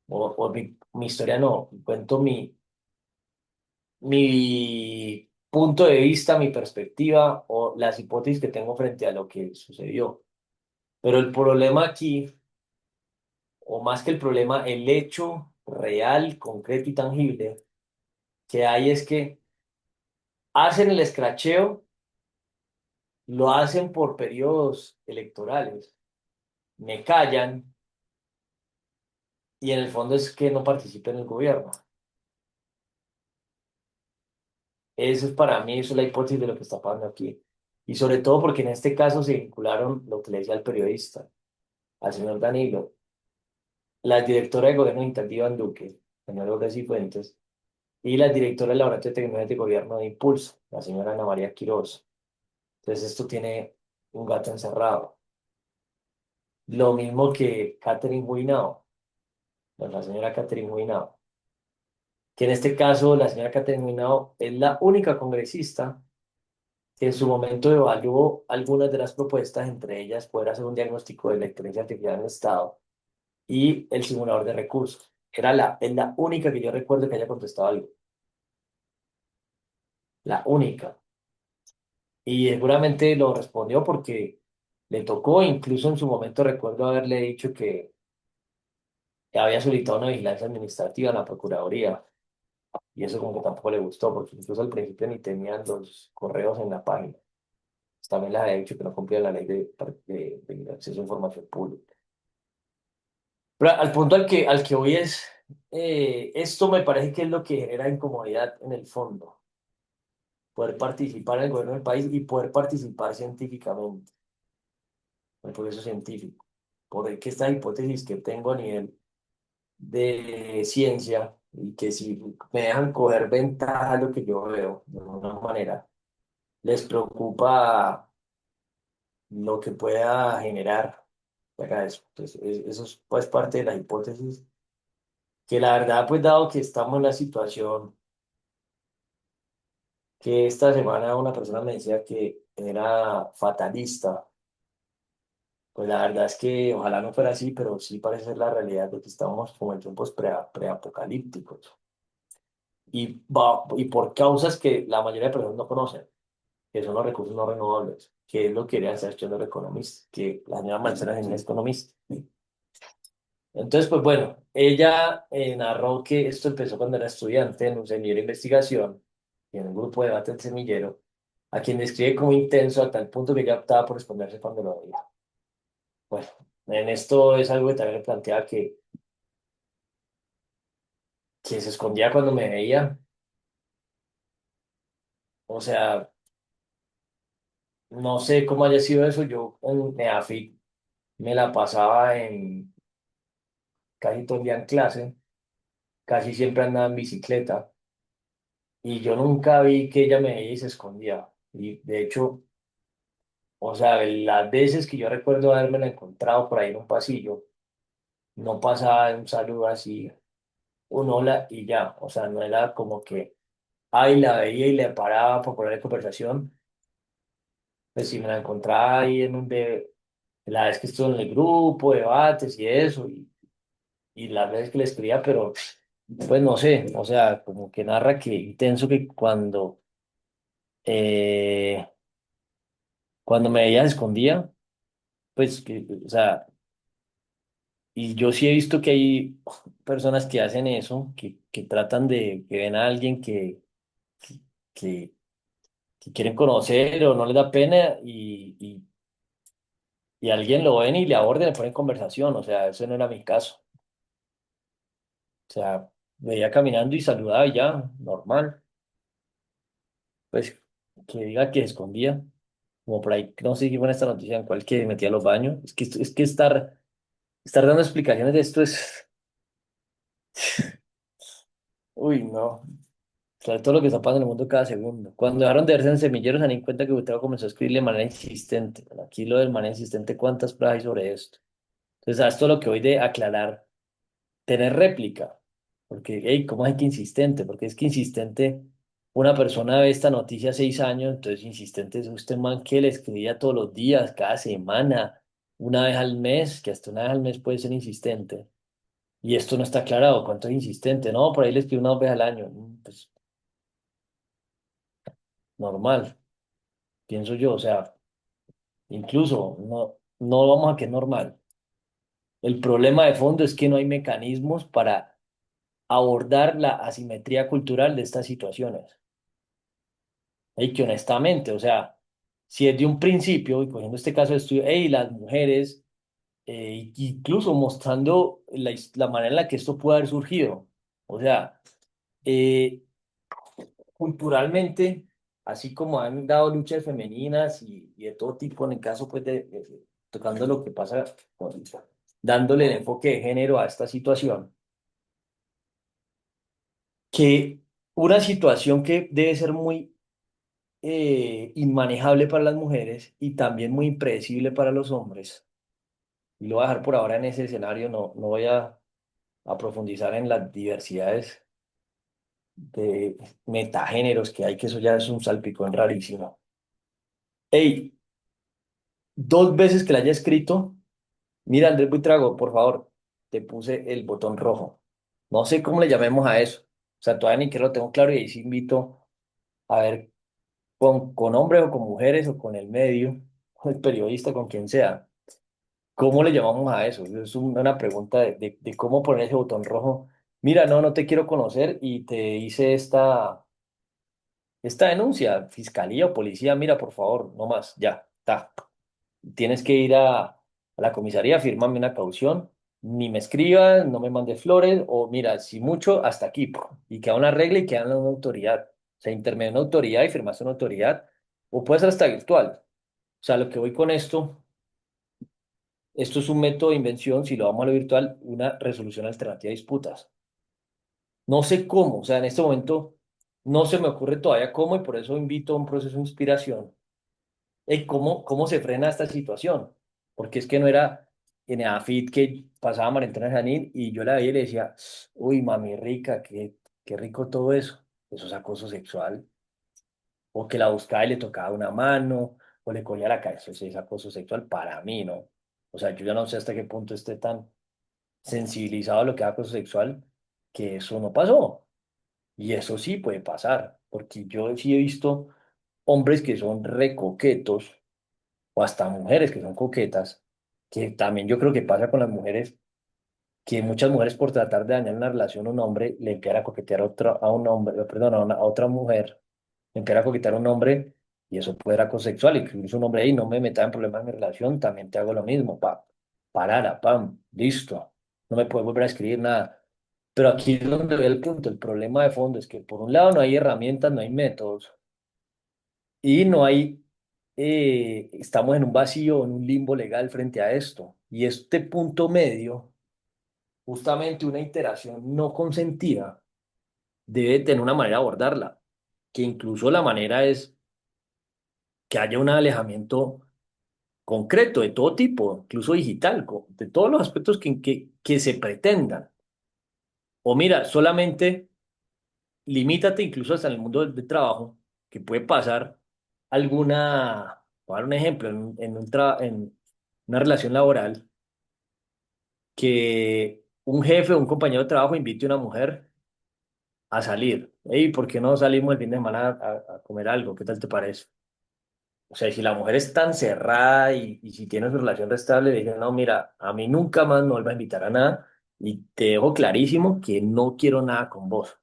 O mi historia no, cuento mi punto de vista, mi perspectiva o las hipótesis que tengo frente a lo que sucedió. Pero el problema aquí, o más que el problema, el hecho real, concreto y tangible que hay es que hacen el escracheo, lo hacen por periodos electorales, me callan y en el fondo es que no participe en el gobierno. Eso es para mí, eso es la hipótesis de lo que está pasando aquí. Y sobre todo porque en este caso se vincularon lo que le decía al periodista, al señor Danilo, la directora de gobierno digital de Iván Duque, señor Olga Cifuentes, y la directora del Laboratorio de Tecnologías de Gobierno de Impulso, la señora Ana María Quiroz. Entonces esto tiene un gato encerrado. Lo mismo que Catherine Juinao, la señora Catherine Juinao, que en este caso la señora Catherine Juinao es la única congresista que en su momento evaluó algunas de las propuestas, entre ellas poder hacer un diagnóstico de la inteligencia artificial en el Estado y el simulador de recursos. Es la única que yo recuerdo que haya contestado algo, la única. Y seguramente lo respondió porque le tocó, incluso en su momento recuerdo haberle dicho que había solicitado una vigilancia administrativa en la Procuraduría. Y eso como que tampoco le gustó, porque incluso al principio ni tenían los correos en la página. También les había dicho que no cumplía la ley de acceso a información pública. Pero al punto al que voy es, esto me parece que es lo que genera incomodidad en el fondo, poder participar en el gobierno del país y poder participar científicamente, en el proceso científico. Por que esta hipótesis que tengo a nivel de ciencia y que si me dejan coger ventaja de lo que yo veo, de alguna manera, les preocupa lo que pueda generar para eso. Entonces, eso es pues parte de la hipótesis, que la verdad, pues dado que estamos en la situación que esta semana una persona me decía que era fatalista, pues la verdad es que ojalá no fuera así, pero sí parece ser la realidad de que estamos como en tiempos preapocalípticos. Y por causas que la mayoría de personas no conocen, que son los recursos no renovables, que es lo que quería hacer el economista, que la señora Marcela es economista. Entonces, pues bueno, ella narró que esto empezó cuando era estudiante en un semillero de investigación y en un grupo de debate del semillero, a quien describe como intenso a tal punto que ella optaba por esconderse cuando lo veía. Bueno, en esto es algo que también le planteaba que se escondía cuando me veía. O sea, no sé cómo haya sido eso. Yo en NEAFIT me la pasaba en casi todo el día en clase, casi siempre andaba en bicicleta y yo nunca vi que ella me veía y se escondía. Y de hecho, o sea, las veces que yo recuerdo haberme encontrado por ahí en un pasillo, no pasaba de un saludo así, un hola y ya. O sea, no era como que, ay, la veía y le paraba para poner conversación. Pues si me la encontraba ahí la vez que estuve en el grupo, debates y eso, y las veces que le escribía, pero pues no sé, o sea, como que narra que intenso que eh, cuando me veía se escondía. pues, o sea, y yo sí he visto que hay personas que hacen eso, que tratan de, que ven a alguien que, que quieren conocer o no les da pena y alguien lo ven y le abordan, le ponen conversación, o sea, eso no era mi caso. O sea, veía caminando y saludaba y ya, normal. Pues que diga que se escondía, como por ahí, no sé qué fue esta noticia en cual que metía a los baños. Es que estar dando explicaciones de esto es, uy, no. O sea, todo lo que está pasando en el mundo cada segundo. Cuando dejaron de verse en semilleros, se dan cuenta que Gustavo comenzó a escribir de manera insistente. Bueno, aquí lo del manera insistente, ¿cuántas pruebas hay sobre esto? Entonces, a esto lo que voy de aclarar, tener réplica. Porque, hey, ¿cómo es que insistente? Porque es que insistente, una persona ve esta noticia 6 años, entonces insistente es usted, man, que le escribía todos los días, cada semana, una vez al mes, que hasta una vez al mes puede ser insistente. Y esto no está aclarado, ¿cuánto es insistente? No, por ahí le escribo una vez al año. Pues normal, pienso yo, o sea, incluso no vamos a que es normal. El problema de fondo es que no hay mecanismos para abordar la asimetría cultural de estas situaciones. Y que honestamente, o sea, si desde un principio, y cogiendo este caso de estudio, hey, las mujeres, incluso mostrando la manera en la que esto puede haber surgido, o sea, eh, culturalmente, así como han dado luchas femeninas y de todo tipo, en el caso, pues, tocando lo que pasa, dándole el enfoque de género a esta situación, que una situación que debe ser muy inmanejable para las mujeres y también muy impredecible para los hombres. Y lo voy a dejar por ahora en ese escenario, no voy a profundizar en las diversidades de metagéneros que hay, que eso ya es un salpicón rarísimo. Hey, 2 veces que la haya escrito, mira Andrés Buitrago, por favor, te puse el botón rojo. No sé cómo le llamemos a eso. O sea, todavía ni que lo tengo claro y ahí sí invito a ver con hombres o con mujeres o con el medio, con el periodista, con quien sea. ¿Cómo le llamamos a eso? Es una pregunta de cómo poner ese botón rojo. Mira, no te quiero conocer y te hice esta denuncia, fiscalía o policía, mira, por favor, no más, ya, está. Tienes que ir a la comisaría, fírmame una caución, ni me escribas, no me mandes flores, o mira, si mucho, hasta aquí, y queda una regla y queda una autoridad. O sea, intermedia una autoridad y firmaste una autoridad, o puede ser hasta virtual. O sea, lo que voy con esto es un método de invención, si lo vamos a lo virtual, una resolución alternativa de disputas. No sé cómo, o sea, en este momento no se me ocurre todavía cómo y por eso invito a un proceso de inspiración. ¿Cómo se frena esta situación? Porque es que no era en AFIT que pasaba María Antonia Janine y yo la veía y le decía, uy, mami rica, qué rico todo eso. Eso es acoso sexual. O que la buscaba y le tocaba una mano, o le cogía la cabeza. Eso sí es acoso sexual para mí, ¿no? O sea, yo ya no sé hasta qué punto esté tan sensibilizado a lo que es acoso sexual, que eso no pasó. Y eso sí puede pasar, porque yo sí he visto hombres que son recoquetos, o hasta mujeres que son coquetas, que también yo creo que pasa con las mujeres, que muchas mujeres por tratar de dañar una relación a un hombre, le empiezan a coquetear a un hombre, perdón, a otra mujer, le empiezan a coquetear a un hombre, y eso puede ser acoso sexual, y que incluso un hombre ahí no me meta en problemas en mi relación, también te hago lo mismo, pa, parara, pam, listo, no me puedes volver a escribir nada. Pero aquí es donde ve el punto, el problema de fondo es que por un lado no hay herramientas, no hay métodos, y no hay, estamos en un vacío, en un limbo legal frente a esto. Y este punto medio, justamente una interacción no consentida, debe tener una manera de abordarla, que incluso la manera es que haya un alejamiento concreto de todo tipo, incluso digital, de todos los aspectos que se pretendan. O mira, solamente limítate incluso hasta en el mundo del trabajo, que puede pasar alguna, voy a dar un ejemplo, en una relación laboral, que un jefe o un compañero de trabajo invite a una mujer a salir. Hey, ¿por qué no salimos el fin de semana a comer algo? ¿Qué tal te parece? O sea, si la mujer es tan cerrada y si tiene su relación estable, le dicen, no, mira, a mí nunca más me vuelvas a invitar a nada y te dejo clarísimo que no quiero nada con vos.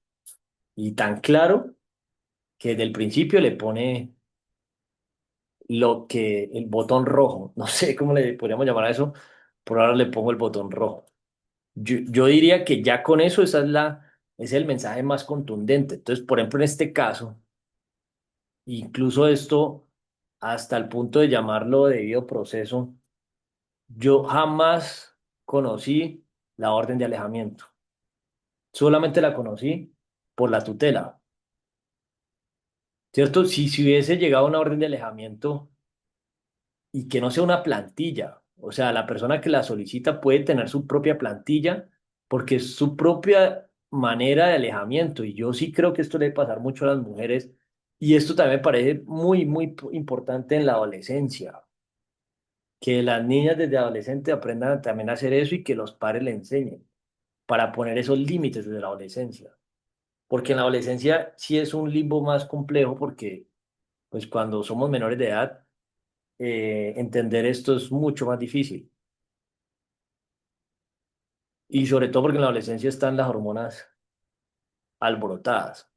Y tan claro que desde el principio le pone lo que, el botón rojo, no sé cómo le podríamos llamar a eso, por ahora le pongo el botón rojo. Yo diría que ya con eso esa es es el mensaje más contundente. Entonces, por ejemplo, en este caso, incluso esto, hasta el punto de llamarlo debido proceso, yo jamás conocí la orden de alejamiento. Solamente la conocí por la tutela, ¿cierto? Si hubiese llegado una orden de alejamiento y que no sea una plantilla, o sea, la persona que la solicita puede tener su propia plantilla porque es su propia manera de alejamiento. Y yo sí creo que esto le debe pasar mucho a las mujeres y esto también me parece muy importante en la adolescencia, que las niñas desde adolescentes aprendan también a hacer eso y que los padres le enseñen para poner esos límites desde la adolescencia. Porque en la adolescencia sí es un limbo más complejo porque pues cuando somos menores de edad, entender esto es mucho más difícil. Y sobre todo porque en la adolescencia están las hormonas alborotadas.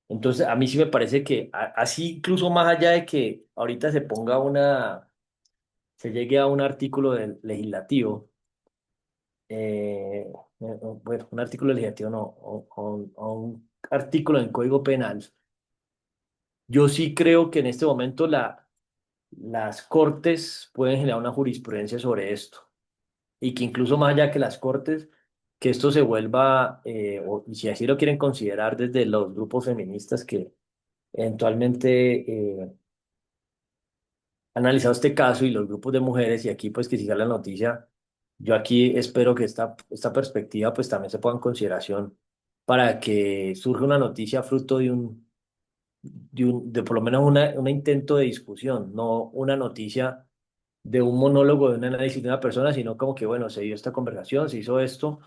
Entonces, a mí sí me parece que así incluso más allá de que ahorita se llegue a un artículo legislativo, bueno, un artículo legislativo no, o un artículo en Código Penal, yo sí creo que en este momento las cortes pueden generar una jurisprudencia sobre esto y que incluso más allá que las cortes, que esto se vuelva, y si así lo quieren considerar desde los grupos feministas que eventualmente han analizado este caso y los grupos de mujeres y aquí pues que siga la noticia, yo aquí espero que esta perspectiva pues también se ponga en consideración para que surja una noticia fruto de por lo menos un intento de discusión, no una noticia de un monólogo, de un análisis de una persona, sino como que, bueno, se dio esta conversación, se hizo esto,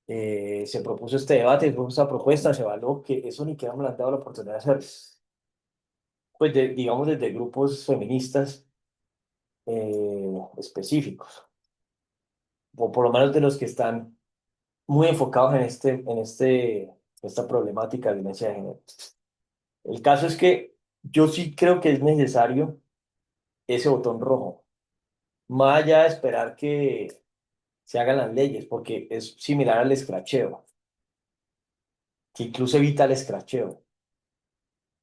se propuso este debate, se propuso esta propuesta, se evaluó que eso ni quedamos le han dado la oportunidad de hacer, pues digamos desde grupos feministas específicos, o por lo menos de los que están muy enfocados esta problemática de violencia de género. El caso es que yo sí creo que es necesario ese botón rojo, más allá de esperar que se hagan las leyes, porque es similar al escracheo, que incluso evita el escracheo.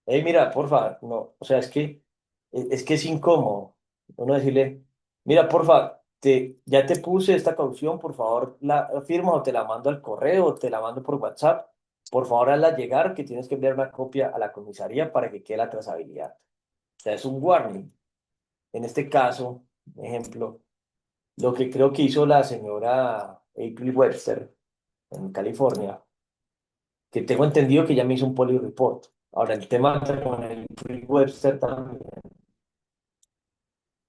Hey, mira, porfa, no, o sea, es que es incómodo uno decirle, mira, porfa, ya te puse esta caución, por favor, la firma o te la mando al correo o te la mando por WhatsApp, por favor, hazla llegar, que tienes que enviar una copia a la comisaría para que quede la trazabilidad. O sea, es un warning. En este caso, ejemplo, lo que creo que hizo la señora April Webster en California, que tengo entendido que ya me hizo un police report. Ahora, el tema con el Free Webster también,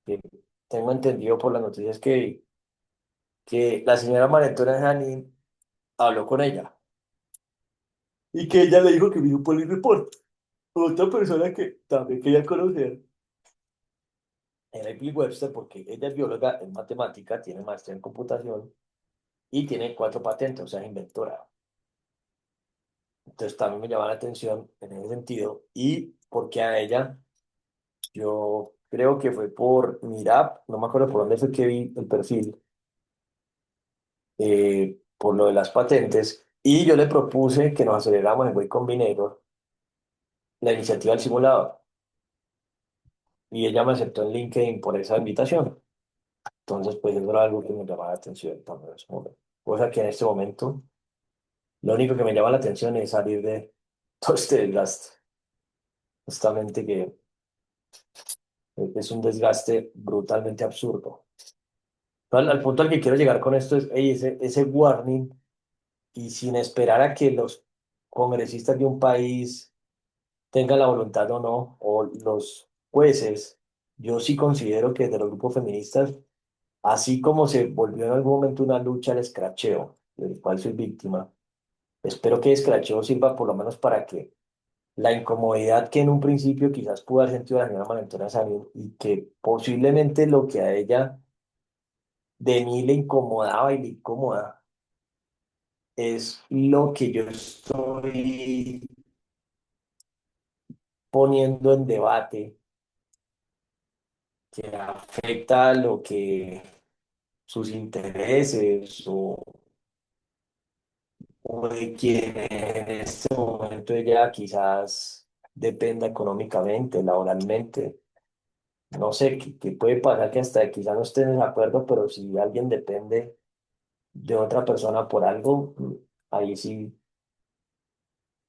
que tengo entendido por las noticias que la señora María Antonia Janín habló con ella y que ella le dijo que me hizo un police report. Otra persona que también quería conocer era April Webster porque ella es bióloga, es matemática, tiene maestría en computación y tiene 4 patentes, o sea, es inventora. Entonces también me llama la atención en ese sentido y porque a ella, yo creo que fue por Mirap, no me acuerdo por dónde fue que vi el perfil, por lo de las patentes, y yo le propuse que nos aceleráramos en Way Combinator la iniciativa del simulador, y ella me aceptó en LinkedIn por esa invitación. Entonces, pues eso era algo que me llamaba la atención también en ese momento. Cosa que en este momento, lo único que me llama la atención es salir de todo este desgaste. Justamente que es un desgaste brutalmente absurdo. Al punto al que quiero llegar con esto es ey, ese warning y sin esperar a que los congresistas de un país tengan la voluntad o no, o los jueces, yo sí considero que de los grupos feministas, así como se volvió en algún momento una lucha al escracheo, del cual soy víctima, espero que el escracheo sirva por lo menos para que la incomodidad que en un principio quizás pudo haber sentido la señora María Antonia Sanín y que posiblemente lo que a ella de mí le incomodaba y le incomoda es lo que yo estoy poniendo en debate, que afecta lo que sus intereses o de quien en este momento ella quizás dependa económicamente, laboralmente. No sé, que puede pasar que hasta quizás no estén de acuerdo, pero si alguien depende de otra persona por algo, ahí sí,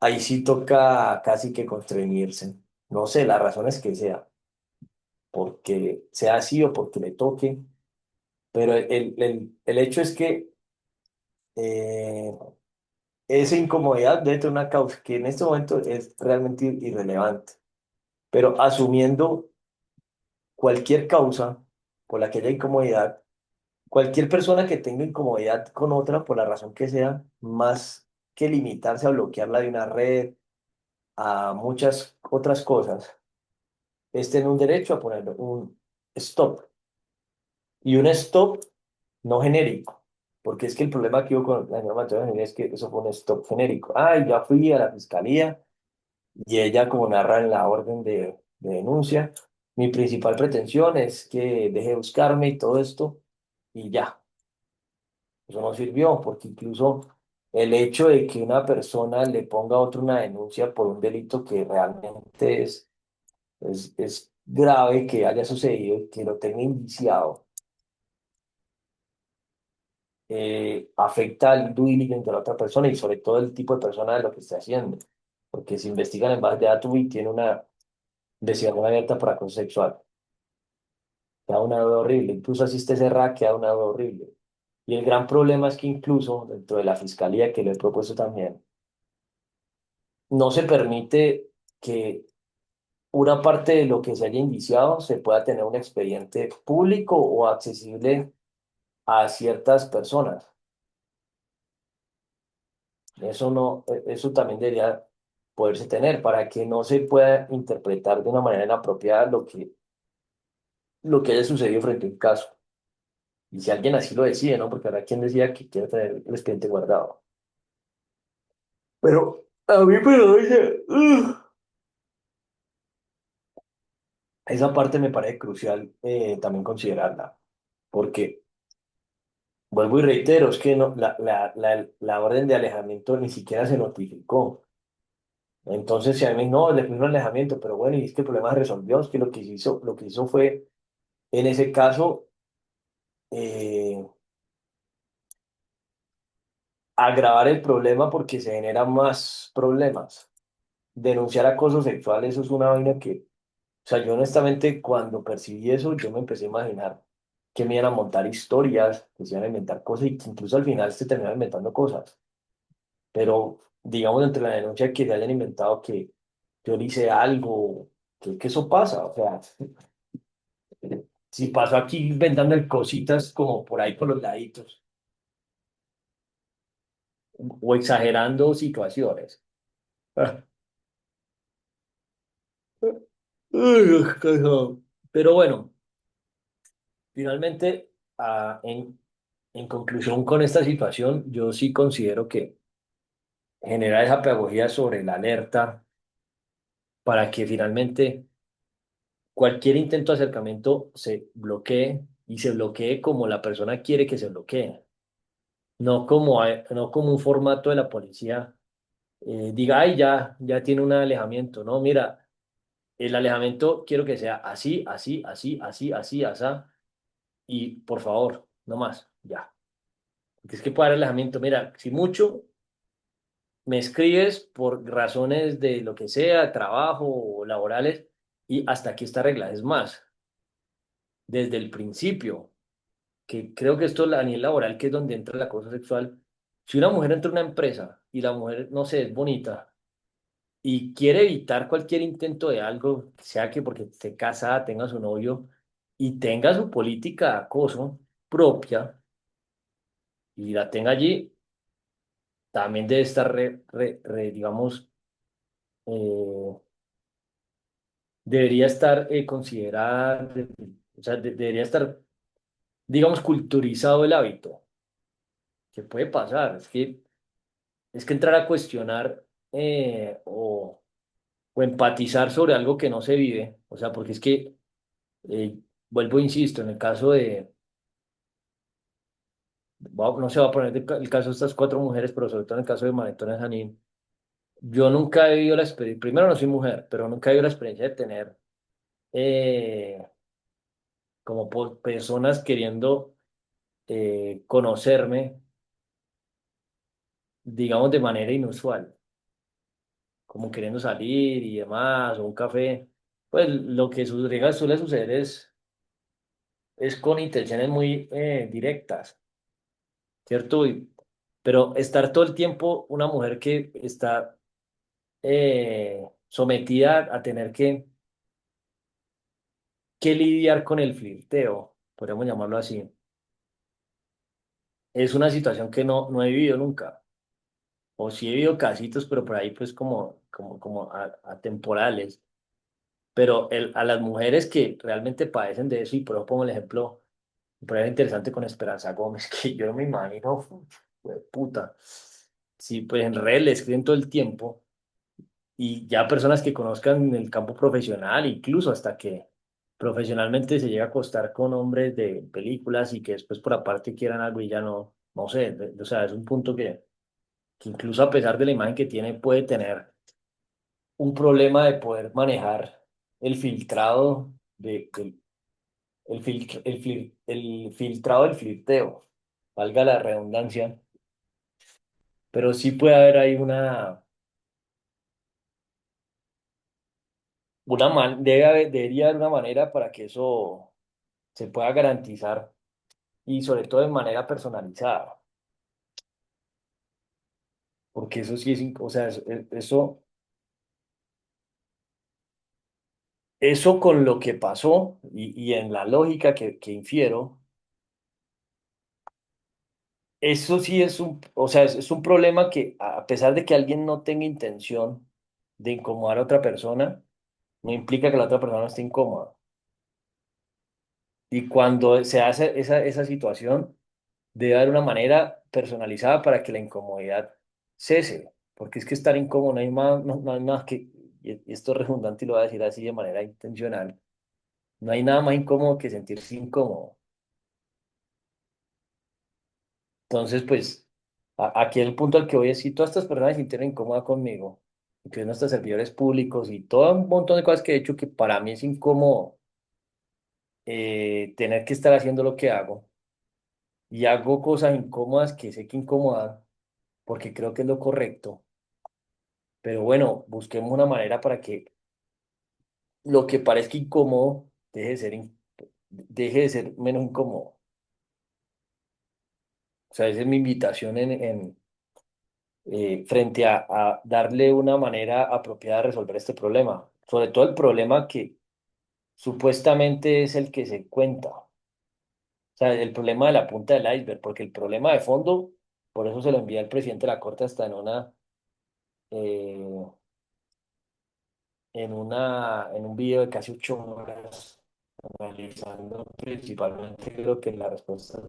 ahí sí toca casi que constreñirse. No sé, las razones que sea, porque sea así o porque le toque, pero el hecho es que eh, esa incomodidad debe tener una causa que en este momento es realmente irrelevante, pero asumiendo cualquier causa por la que haya incomodidad, cualquier persona que tenga incomodidad con otra, por la razón que sea, más que limitarse a bloquearla de una red, a muchas otras cosas, es tener un derecho a poner un stop. Y un stop no genérico. Porque es que el problema que hubo con la señora Mateo es que eso fue un stop genérico. Ay, ya fui a la fiscalía y ella, como narra en la orden de denuncia, mi principal pretensión es que deje de buscarme y todo esto, y ya. Eso no sirvió, porque incluso el hecho de que una persona le ponga a otro una denuncia por un delito que realmente es grave que haya sucedido y que lo tenga indiciado, afecta al due diligence de la otra persona y sobre todo el tipo de persona de lo que esté haciendo. Porque si investigan en base de datos y tiene una investigación abierta por acoso sexual, queda una duda horrible. Incluso así esté cerrada, queda una duda horrible. Y el gran problema es que incluso dentro de la fiscalía, que lo he propuesto también, no se permite que una parte de lo que se haya indiciado se pueda tener un expediente público o accesible a ciertas personas. Eso no, eso también debería poderse tener para que no se pueda interpretar de una manera inapropiada lo que haya sucedido frente a un caso. Y si alguien así lo decide, ¿no? Porque habrá quien decía que quiere tener el expediente guardado. Pero a mí, pero oye, esa parte me parece crucial también considerarla. Porque vuelvo y reitero, es que no, la orden de alejamiento ni siquiera se notificó. Entonces, si a mí no, le puso un alejamiento, pero bueno, y es que el problema se resolvió, es que lo que hizo fue, en ese caso, eh, agravar el problema porque se generan más problemas. Denunciar acoso sexual, eso es una vaina que, o sea, yo honestamente cuando percibí eso, yo me empecé a imaginar que me iban a montar historias, que se iban a inventar cosas y que incluso al final se terminaban inventando cosas. Pero digamos entre la denuncia que se hayan inventado que yo le hice algo, que eso pasa, o sea, si pasó aquí inventando cositas como por ahí por los laditos o exagerando situaciones. Ay, carajo. Pero bueno, finalmente, en conclusión con esta situación, yo sí considero que generar esa pedagogía sobre la alerta para que finalmente cualquier intento de acercamiento se bloquee y se bloquee como la persona quiere que se bloquee, no como un formato de la policía diga, ay, ya tiene un alejamiento. No, mira, el alejamiento quiero que sea así, así, así, así, así, así, y por favor, no más, ya. Porque es que puede haber alejamiento, mira, si mucho me escribes por razones de lo que sea, trabajo o laborales, y hasta aquí está regla. Es más, desde el principio, que creo que esto a nivel laboral, que es donde entra la cosa sexual, si una mujer entra a una empresa y la mujer, no sé, es bonita, y quiere evitar cualquier intento de algo, sea que porque esté casada, tenga su novio y tenga su política de acoso propia y la tenga allí, también debe estar digamos, eh, debería estar considerada, o sea, debería estar, digamos, culturizado el hábito, que puede pasar, es que entrar a cuestionar o empatizar sobre algo que no se vive, o sea, porque es que, vuelvo, e insisto, en el caso no se va a poner el caso de estas cuatro mujeres, pero sobre todo en el caso de Maritona Janín, yo nunca he vivido la experiencia, primero no soy mujer, pero nunca he vivido la experiencia de tener eh, como personas queriendo conocerme, digamos, de manera inusual, como queriendo salir y demás, o un café. Pues lo que suele suceder es con intenciones muy directas, ¿cierto? Pero estar todo el tiempo una mujer que está sometida a tener que lidiar con el flirteo, podríamos llamarlo así, es una situación que no he vivido nunca. O sí he vivido casitos, pero por ahí pues como atemporales. Pero a las mujeres que realmente padecen de eso, y por eso pongo el ejemplo, me parece interesante con Esperanza Gómez, que yo no me imagino, puta, si pues en redes le escriben todo el tiempo, y ya personas que conozcan en el campo profesional, incluso hasta que profesionalmente se llega a acostar con hombres de películas y que después por aparte quieran algo y ya no sé, o sea, es un punto que incluso a pesar de la imagen que tiene, puede tener un problema de poder manejar el filtrado el filtrado del flirteo, valga la redundancia, pero sí puede haber ahí debería haber una manera para que eso se pueda garantizar y sobre todo de manera personalizada, porque eso sí o sea, eso con lo que pasó y en la lógica que infiero. Eso sí o sea, es un problema que a pesar de que alguien no tenga intención de incomodar a otra persona, no implica que la otra persona esté incómoda. Y cuando se hace esa situación, debe haber una manera personalizada para que la incomodidad cese. Porque es que estar incómodo no hay más, no hay más que, y esto es redundante y lo voy a decir así de manera intencional, no hay nada más incómodo que sentirse incómodo. Entonces, pues, aquí el punto al que voy es, si todas estas personas se sintieron incómodas conmigo, incluyendo nuestros servidores públicos y todo un montón de cosas que he hecho que para mí es incómodo tener que estar haciendo lo que hago, y hago cosas incómodas que sé que incomodan, porque creo que es lo correcto, pero bueno, busquemos una manera para que lo que parezca incómodo deje de ser menos incómodo. O sea, esa es mi invitación frente a darle una manera apropiada de resolver este problema. Sobre todo el problema que supuestamente es el que se cuenta. O sea, el problema de la punta del iceberg, porque el problema de fondo, por eso se lo envía el presidente de la Corte hasta eh, en un video de casi 8 horas, analizando principalmente creo que la respuesta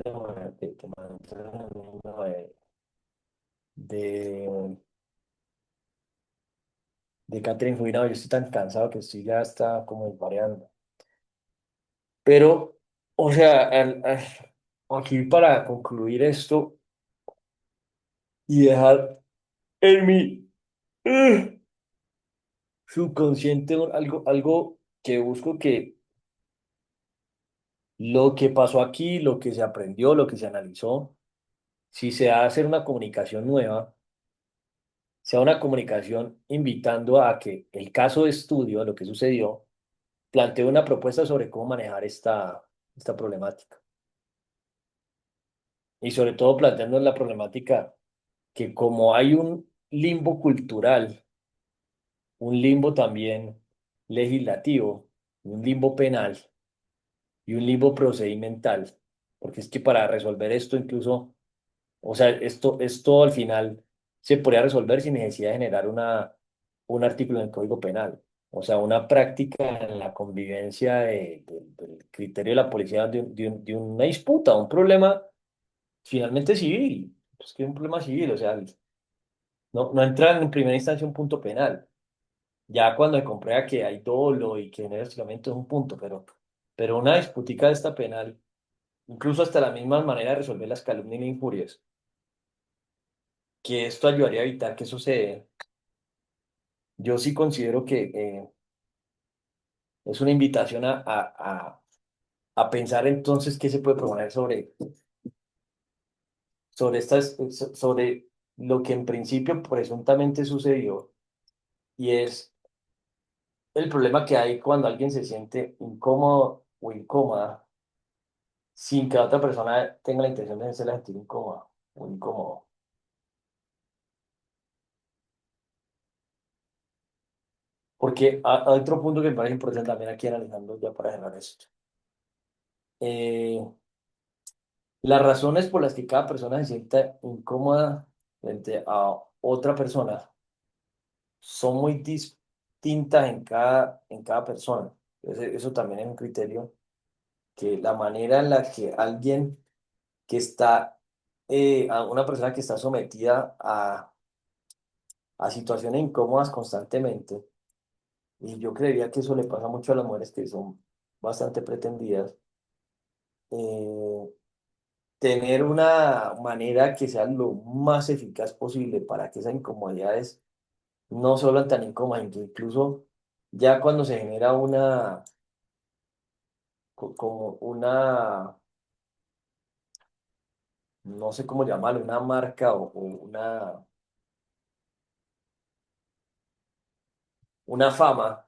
de, de Catherine Juinado. Yo estoy tan cansado que estoy ya está como desvariando. Pero, o sea, aquí para concluir esto y dejar en mi eh, subconsciente algo que busco que lo que pasó aquí, lo que se aprendió, lo que se analizó, si se va a hacer una comunicación nueva, sea una comunicación invitando a que el caso de estudio, lo que sucedió, plantee una propuesta sobre cómo manejar esta problemática. Y sobre todo planteando la problemática que como hay un limbo cultural, un limbo también legislativo, un limbo penal y un limbo procedimental, porque es que para resolver esto incluso, o sea, esto al final se podría resolver sin necesidad de generar un artículo en el Código Penal. O sea, una práctica en la convivencia del criterio de la policía de una disputa, un problema finalmente civil. Es que es un problema civil, o sea, no entra en primera instancia un punto penal. Ya cuando se comprueba que hay dolo y que genera hostigamiento es un punto, pero una disputica de esta penal, incluso hasta la misma manera de resolver las calumnias e injurias, que esto ayudaría a evitar que eso se dé. Yo sí considero que es una invitación a pensar entonces qué se puede proponer sobre lo que en principio presuntamente sucedió, y es el problema que hay cuando alguien se siente incómodo o incómoda sin que la otra persona tenga la intención de hacerla sentir incómoda o incómodo. Porque hay otro punto que me parece importante también aquí analizando ya para cerrar esto. Eh, las razones por las que cada persona se sienta incómoda frente a otra persona son muy distintas en cada persona. Eso también es un criterio, que la manera en la que alguien que está, a una persona que está sometida a situaciones incómodas constantemente, y yo creería que eso le pasa mucho a las mujeres que son bastante pretendidas, eh, tener una manera que sea lo más eficaz posible para que esas incomodidades no se vuelvan tan incómodas, que incluso ya cuando se genera como no sé cómo llamarlo, una marca o una fama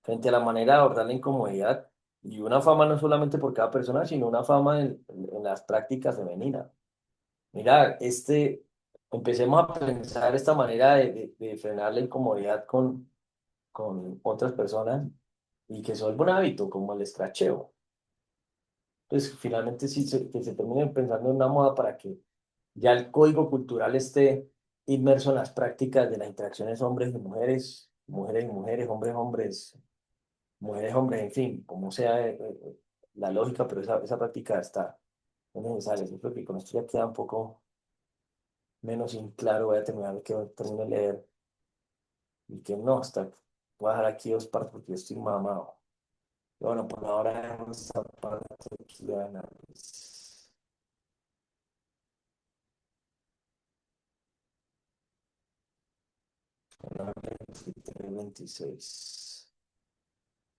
frente a la manera de abordar la incomodidad, y una fama no solamente por cada persona, sino una fama en las prácticas femeninas. Mira, empecemos a pensar esta manera de frenar la incomodidad con otras personas y que se vuelva un hábito, como el escracheo. Pues finalmente sí que se termine pensando en una moda para que ya el código cultural esté inmerso en las prácticas de las interacciones hombres y mujeres, mujeres y mujeres, hombres, hombres, mujeres, hombres, en fin, como sea la lógica, pero esa práctica es necesaria. Yo creo que con esto ya queda un poco menos in claro. Voy a terminar que termine de leer y que no, voy a dejar aquí dos partes porque yo estoy mamado. Y bueno, por ahora dejo esta parte aquí de análisis. 26.